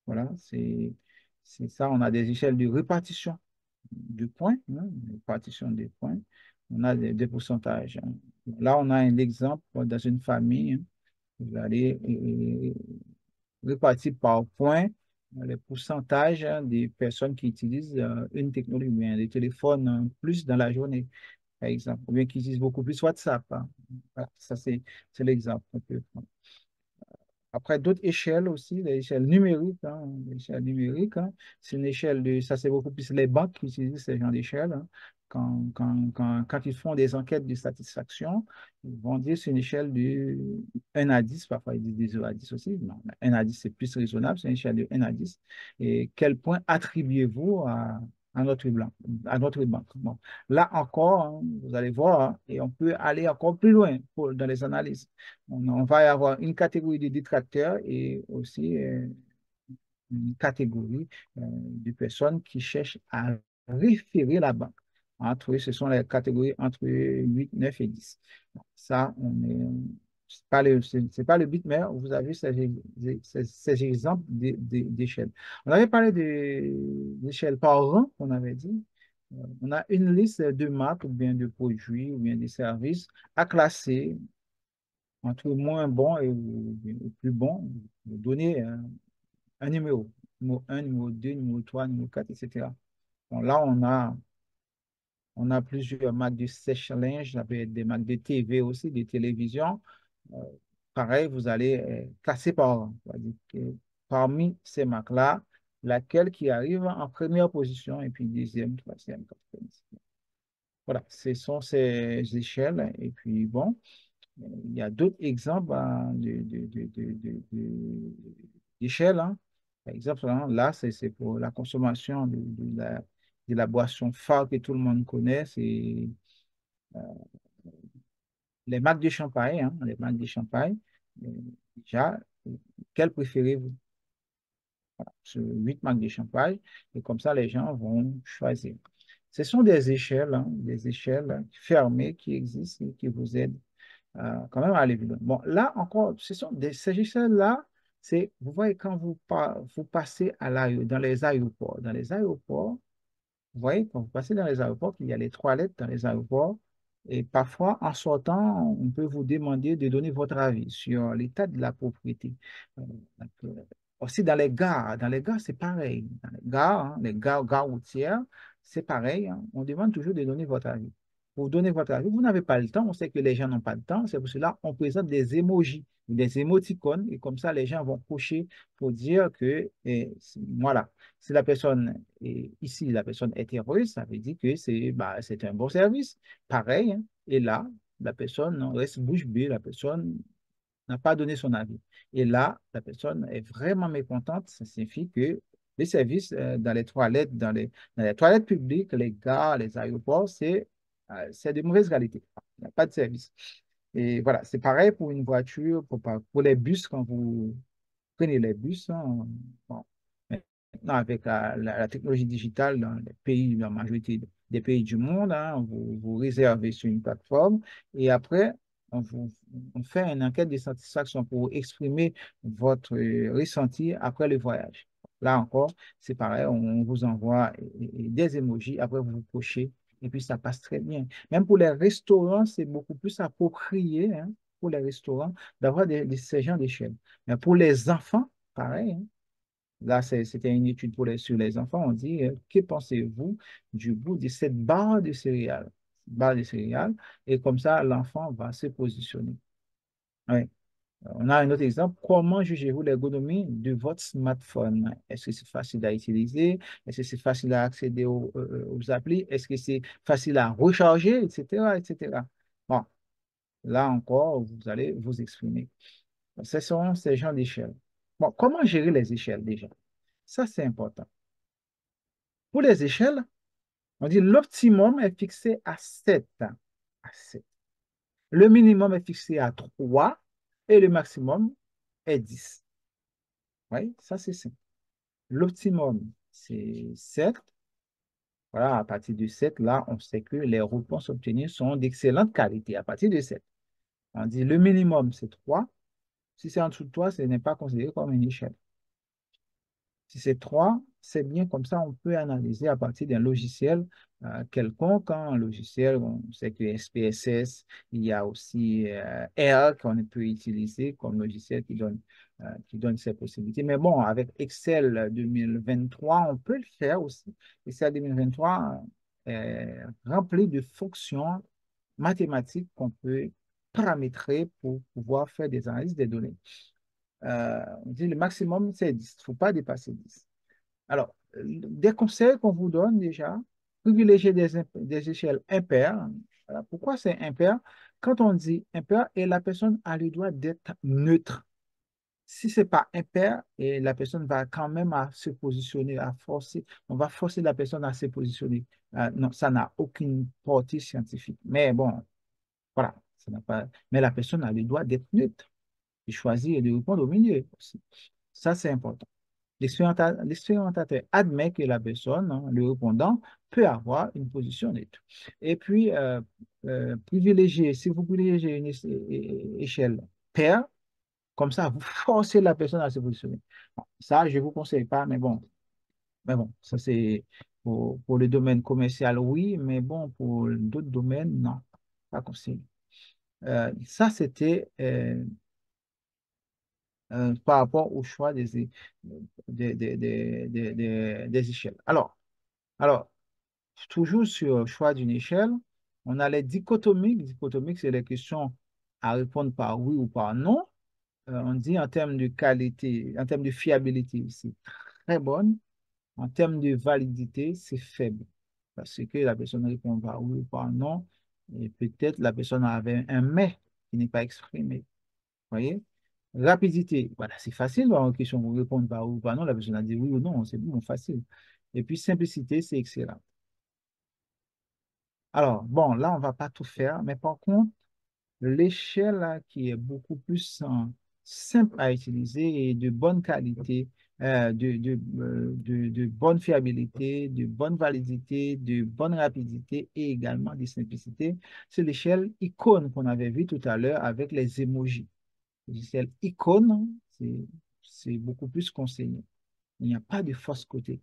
Voilà, c'est ça. On a des échelles de répartition de points, hein, répartition des points. On a des pourcentages, hein. Là, on a un exemple dans une famille, hein. Vous allez répartir par points les pourcentages, hein, des personnes qui utilisent une technologie, bien, des téléphones plus dans la journée, par exemple, ou bien qui utilisent beaucoup plus WhatsApp, hein. Voilà, ça, c'est l'exemple qu'on peut prendre. Après, d'autres échelles aussi, les échelles numériques, hein, l'échelle numérique, hein, c'est une échelle ça c'est beaucoup plus les banques qui utilisent ce genre d'échelle, hein. Quand ils font des enquêtes de satisfaction, ils vont dire c'est une échelle de 1 à 10, parfois ils disent de 0 à 10 aussi. Non, 1 à 10 c'est plus raisonnable, c'est une échelle de 1 à 10. Et quel point attribuez-vous à notre banque? Bon, là encore, hein, vous allez voir, hein, et on peut aller encore plus loin dans les analyses. On va y avoir une catégorie de détracteurs et aussi une catégorie de personnes qui cherchent à référer la banque. Ce sont les catégories entre 8, 9 et 10. Bon, ça, c'est pas le but, mais vous avez ces exemples d'échelle. On avait parlé d'échelle par rang, on avait dit. On a une liste de marques ou bien de produits ou bien de services à classer entre moins bon et plus bon. Vous donnez un numéro. Numéro un, numéro 2, numéro 3, numéro 4, etc. Bon, là, on a plusieurs marques de sèche-linge, ça peut être des marques de TV aussi, de télévision. Euh, Pareil, vous allez classer par rang. C'est-à-dire que parmi ces marques-là, laquelle qui arrive en première position, et puis deuxième, troisième, quatrième. Voilà, ce sont ces échelles. Et puis, bon, il y a d'autres exemples hein, d'échelles. Hein. Par exemple, hein, là, c'est pour la consommation de la boisson phare que tout le monde connaît. C'est les marques de champagne. Hein, les marques de champagne. Euh, Déjà, quelle préférez-vous? Sur 8 marques de champagne. Et comme ça, les gens vont choisir. Ce sont des échelles fermées qui existent et qui vous aident quand même à aller plus loin. Bon, là encore, ces échelles-là, vous voyez, quand vous passez dans les aéroports, vous voyez, quand vous passez dans les aéroports, il y a les toilettes dans les aéroports, et parfois, en sortant, on peut vous demander de donner votre avis sur l'état de la propriété. Donc, aussi dans les gares, c'est pareil. Dans gares routières, c'est pareil. Hein. On demande toujours de donner votre avis. Pour donner votre avis, vous n'avez pas le temps. On sait que les gens n'ont pas le temps. C'est pour cela qu'on présente des emojis, des émoticônes, et comme ça, les gens vont cocher pour dire que, voilà, si la personne ici, la personne est heureuse, ça veut dire que c'est un bon service. Pareil, hein. Et là, la personne reste bouche bée, la personne n'a pas donné son avis. Et là, la personne est vraiment mécontente. Ça signifie que les services dans les toilettes, dans les toilettes publiques, les gares, les aéroports, c'est de mauvaise qualité. Il n'y a pas de service. Et voilà, c'est pareil pour une voiture, pour les bus, quand vous prenez les bus. Hein, bon. Maintenant, avec la technologie digitale dans les pays, la majorité des pays du monde, hein, vous réservez sur une plateforme et après, on fait une enquête de satisfaction pour exprimer votre ressenti après le voyage. Là encore, c'est pareil, on vous envoie des emojis, après vous cochez et puis ça passe très bien. Même pour les restaurants, c'est beaucoup plus approprié hein, pour les restaurants d'avoir ces genres d'échelle. Mais pour les enfants, pareil, hein. Là, c'était une étude sur les enfants. On dit, que pensez-vous du goût de cette barre de céréales? Barre de céréales. Et comme ça, l'enfant va se positionner. Ouais. On a un autre exemple. Comment jugez-vous l'ergonomie de votre smartphone? Est-ce que c'est facile à utiliser? Est-ce que c'est facile à accéder aux applis? Est-ce que c'est facile à recharger, etc., etc. Bon, là encore, vous allez vous exprimer. Ce sont ces genres d'échelles. Bon, comment gérer les échelles déjà? Ça, c'est important. Pour les échelles, on dit l'optimum est fixé à 7. À 7. Le minimum est fixé à 3 et le maximum est 10. Oui, ça c'est simple. L'optimum, c'est 7. Voilà, à partir de 7, là, on sait que les réponses obtenues sont d'excellente qualité. À partir de 7, on dit le minimum, c'est 3. Si c'est en dessous de 3, ce n'est pas considéré comme une échelle. Si c'est 3, c'est bien comme ça, on peut analyser à partir d'un logiciel quelconque. Hein, un logiciel, on sait que SPSS, il y a aussi R qu'on peut utiliser comme logiciel qui donne ces possibilités. Mais bon, avec Excel 2023, on peut le faire aussi. Excel 2023 est rempli de fonctions mathématiques qu'on peut paramétrer pour pouvoir faire des analyses des données. On dit le maximum, c'est 10. Il ne faut pas dépasser 10. Alors, des conseils qu'on vous donne déjà, privilégier des échelles impaires. Voilà. Pourquoi c'est impair? Quand on dit impair, et la personne a le droit d'être neutre. Si ce n'est pas impair, et la personne va quand même à se positionner, à forcer, on va forcer la personne à se positionner. Non, ça n'a aucune portée scientifique. Mais bon, voilà, ça n'a pas. Mais la personne a le droit d'être neutre, de choisir et de répondre au milieu aussi. Ça, c'est important. L'expérimentateur admet que la personne, hein, le répondant, peut avoir une position neutre. Et puis, privilégier, si vous privilégiez une échelle paire, comme ça, vous forcez la personne à se positionner. Bon, ça, je ne vous conseille pas, mais bon, ça c'est pour le domaine commercial, oui, mais bon, pour d'autres domaines, non, pas conseillé. Ça, c'était par rapport au choix des échelles. Alors, toujours sur le choix d'une échelle, on a les dichotomiques. Dichotomiques, c'est les questions à répondre par oui ou par non. On dit en termes de qualité, en termes de fiabilité, c'est très bonne. En termes de validité, c'est faible. Parce que la personne répond par oui ou par non. Et peut-être la personne avait un mais qui n'est pas exprimé. Voyez? Rapidité, voilà, c'est facile en question pour répondre par oui ou par non. La personne a dit oui ou non, c'est bon, facile. Et puis simplicité, c'est excellent. Alors, bon, là, on ne va pas tout faire, mais par contre, l'échelle là, qui est beaucoup plus simple à utiliser et de bonne qualité, de bonne fiabilité, de bonne validité, de bonne rapidité et également de simplicité, c'est l'échelle icône qu'on avait vue tout à l'heure avec les emojis. L'échelle icône, c'est beaucoup plus conseillé. Il n'y a pas de fausse côté.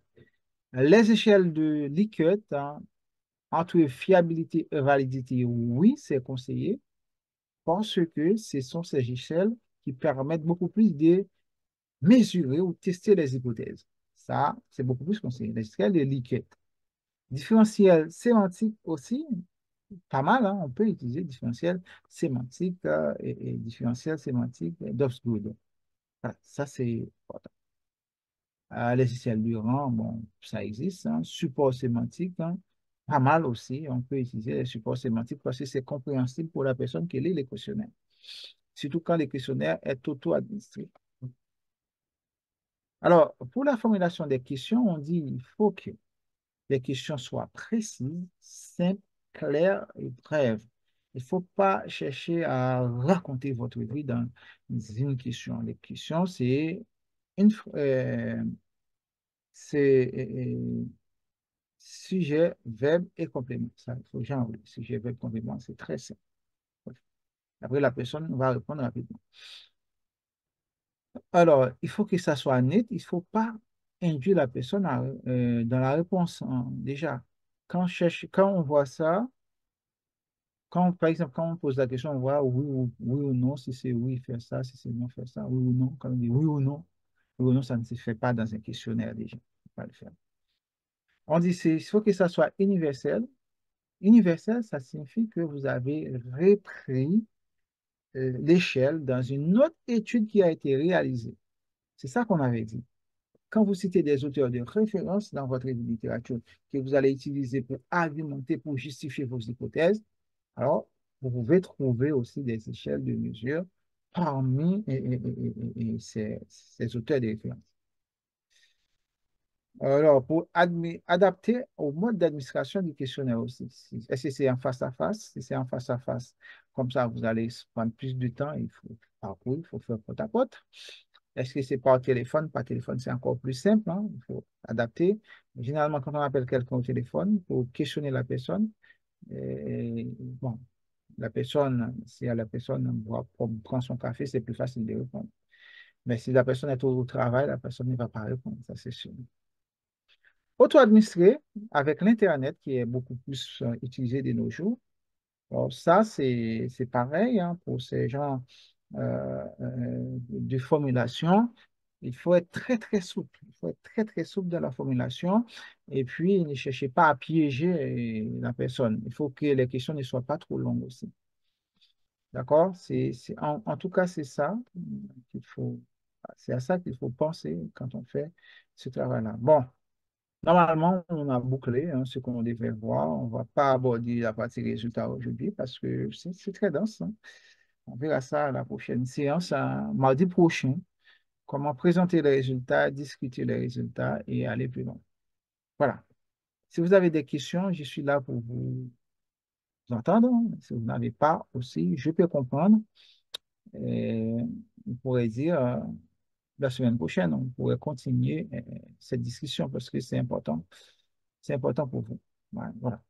Les échelles de Likert, hein, entre fiabilité et validité, oui, c'est conseillé parce que ce sont ces échelles qui permettent beaucoup plus de mesurer ou tester les hypothèses. Ça, c'est beaucoup plus conseillé. Les échelles de Likert. Différentiel sémantique aussi, pas mal, hein, on peut utiliser différentiel sémantique et différentiel sémantique d'Obsgood. Voilà, ça, c'est important. Les logiciels du rang, bon, ça existe, hein. Support sémantique, hein, pas mal aussi. On peut utiliser les supports sémantiques parce que c'est compréhensible pour la personne qui lit les questionnaires. Surtout quand le questionnaire est auto-administré. Alors, pour la formulation des questions, on dit il faut que les questions soient précises, simples, claires et brèves. Il ne faut pas chercher à raconter votre vie dans une question. Les questions, une, c'est sujet, verbe et complément. Ça, il faut genre, sujet, verbe, complément, c'est très simple. Après, la personne va répondre rapidement. Alors, il faut que ça soit net, il ne faut pas induire la personne dans la réponse, hein. Déjà, quand on voit ça, par exemple, quand on pose la question, on voit oui ou non, si c'est oui, faire ça, si c'est non, faire ça, oui ou non. Quand on dit oui ou non, ça ne se fait pas dans un questionnaire déjà. Il faut pas le faire. On dit il faut que ça soit universel. Universel, ça signifie que vous avez repris l'échelle dans une autre étude qui a été réalisée. C'est ça qu'on avait dit. Quand vous citez des auteurs de référence dans votre littérature que vous allez utiliser pour argumenter, pour justifier vos hypothèses, alors vous pouvez trouver aussi des échelles de mesure parmi ces auteurs de référence. Alors, pour adapter au mode d'administration du questionnaire aussi. Est-ce que c'est en face à face? Si c'est en face à face, comme ça, vous allez prendre plus de temps. Il faut parcourir, il faut faire porte à porte. Est-ce que c'est par téléphone? Par téléphone, c'est encore plus simple, hein. Il faut adapter. Généralement, quand on appelle quelqu'un au téléphone pour questionner la personne, bon, la personne, si la personne prend son café, c'est plus facile de répondre. Mais si la personne est au travail, la personne ne va pas répondre, ça c'est sûr. Auto-administré avec l'Internet qui est beaucoup plus utilisé de nos jours. Alors ça, c'est pareil, hein, pour ces genres de formulation. Il faut être très, très souple. Il faut être très, très souple dans la formulation. Et puis, ne cherchez pas à piéger la personne. Il faut que les questions ne soient pas trop longues aussi. D'accord? En tout cas, c'est ça qu'il faut, c'est à ça qu'il faut penser quand on fait ce travail-là. Bon. Normalement, on a bouclé, hein, ce qu'on devait voir. On ne va pas aborder la partie résultats aujourd'hui parce que c'est très dense, hein. On verra ça à la prochaine séance, mardi prochain. Comment présenter les résultats, discuter les résultats et aller plus loin. Voilà. Si vous avez des questions, je suis là pour vous entendre. Si vous n'avez pas aussi, je peux comprendre. Et vous pourrez dire. la semaine prochaine, on pourrait continuer cette discussion parce que c'est important. C'est important pour vous. Ouais, voilà.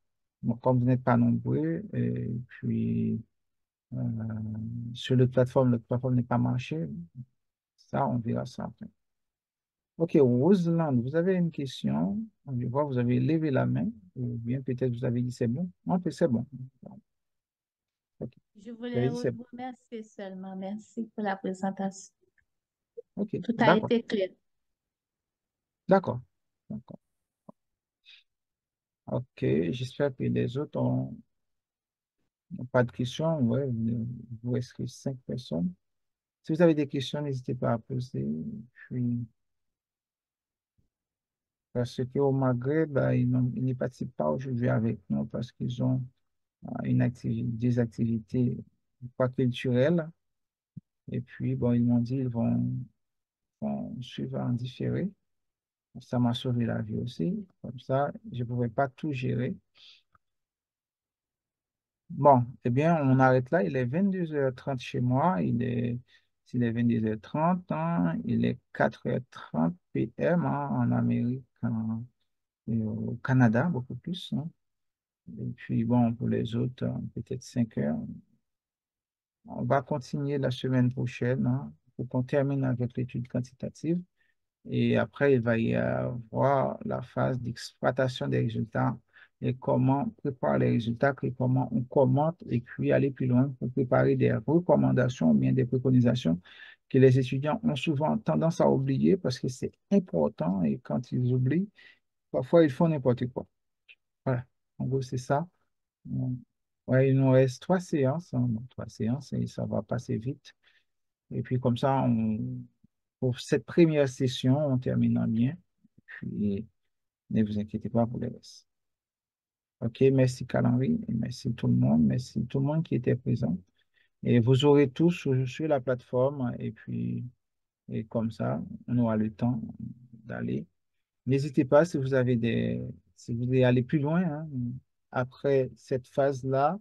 Donc, comme vous n'êtes pas nombreux, et puis euh, sur notre plateforme n'est pas marché, ça, on verra ça après. OK, Roselyne, vous avez une question. Je vois, vous avez levé la main, ou bien peut-être vous avez dit c'est bon. Non, c'est bon. OK. Je Vous voulais avez dit c'est bon. vous remercier seulement. Merci pour la présentation. OK, Tout a d'accord, été clair. d'accord, d'accord. OK, j'espère que les autres n'ont pas de questions. Ouais, vous restez 5 personnes. Si vous avez des questions, n'hésitez pas à poser. Puis, parce qu'au Maghreb, ils ne participent pas aujourd'hui avec nous parce qu'ils ont des activités pas culturelles. Et puis, bon, ils m'ont dit vont suivre en différé. Ça m'a sauvé la vie aussi. Comme ça, je ne pouvais pas tout gérer. Bon, eh bien, on arrête là. Il est 22h30 chez moi. Il est 22h30, hein. Il est 4h30 PM, hein, en Amérique, et au Canada, beaucoup plus, hein. Et puis, bon, pour les autres, peut-être 5 heures. On va continuer la semaine prochaine, hein, pour qu'on termine avec l'étude quantitative. Et après, il va y avoir la phase d'exploitation des résultats et comment préparer les résultats, et comment on commente et puis aller plus loin pour préparer des recommandations ou bien des préconisations que les étudiants ont souvent tendance à oublier parce que c'est important et quand ils oublient, parfois ils font n'importe quoi. Voilà. En gros, c'est ça. Ouais, il nous reste 3 séances, hein, donc 3 séances et ça va passer vite. Et puis comme ça, pour cette première session, on termine en bien. Puis ne vous inquiétez pas pour le reste. OK, merci Calendry, et merci tout le monde, merci tout le monde qui était présent. Et vous aurez tous sur la plateforme et puis et comme ça, on aura le temps d'aller. N'hésitez pas si vous voulez aller plus loin, hein. Après cette phase-là,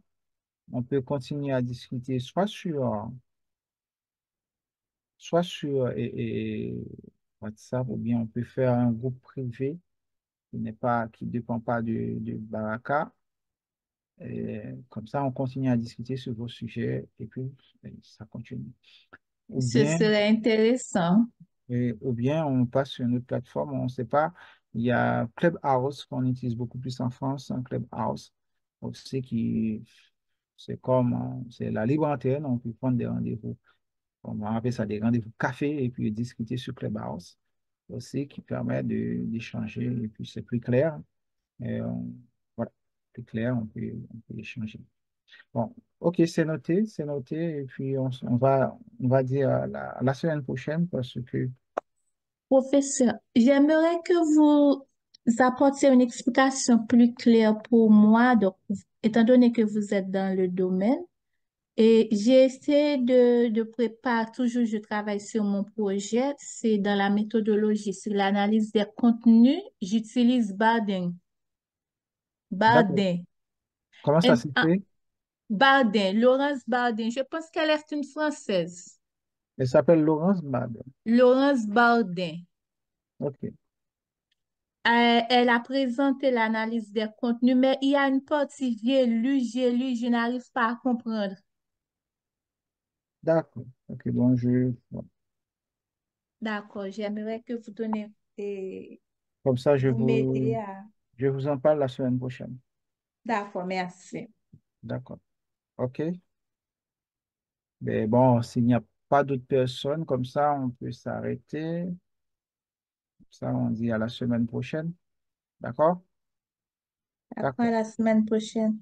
on peut continuer à discuter soit sur WhatsApp ou bien on peut faire un groupe privé qui dépend pas de Baraka. Et comme ça, on continue à discuter sur vos sujets et puis ça continue. Ou Ce bien, serait intéressant. ou bien on passe sur une autre plateforme, on ne sait pas. Il y a Clubhouse qu'on utilise beaucoup plus en France, un Clubhouse aussi c'est la libre antenne, on peut prendre des rendez-vous. On va appeler ça des rendez-vous café et puis discuter sur Clubhouse aussi qui permet d'échanger et puis c'est plus clair. Et, voilà, plus clair, on peut échanger. Bon, OK, c'est noté. Et puis, on va dire à la semaine prochaine parce que, Professeur, j'aimerais que vous apportiez une explication plus claire pour moi, donc, étant donné que vous êtes dans le domaine. Et j'ai essayé de préparer, toujours je travaille sur mon projet, c'est dans la méthodologie, sur l'analyse des contenus, j'utilise Bardin. d'accord. Bardin. Comment ça s'est Ah, fait? Bardin, Laurence Bardin, je pense qu'elle est une Française. Elle s'appelle Laurence Bad. Laurence Bardin. OK, Elle a présenté l'analyse des contenus, mais il y a une partie j'ai lu, je n'arrive pas à comprendre. d'accord. OK, bon. D'accord, j'aimerais que vous donnez, Comme ça, vous m'aidez à... je vous en parle la semaine prochaine. D'accord, merci. D'accord. OK. Mais bon, s'il n'y a pas d'autres personnes, comme ça, on peut s'arrêter. Ça, on dit à la semaine prochaine. D'accord? D'accord, à D'accord. la semaine prochaine.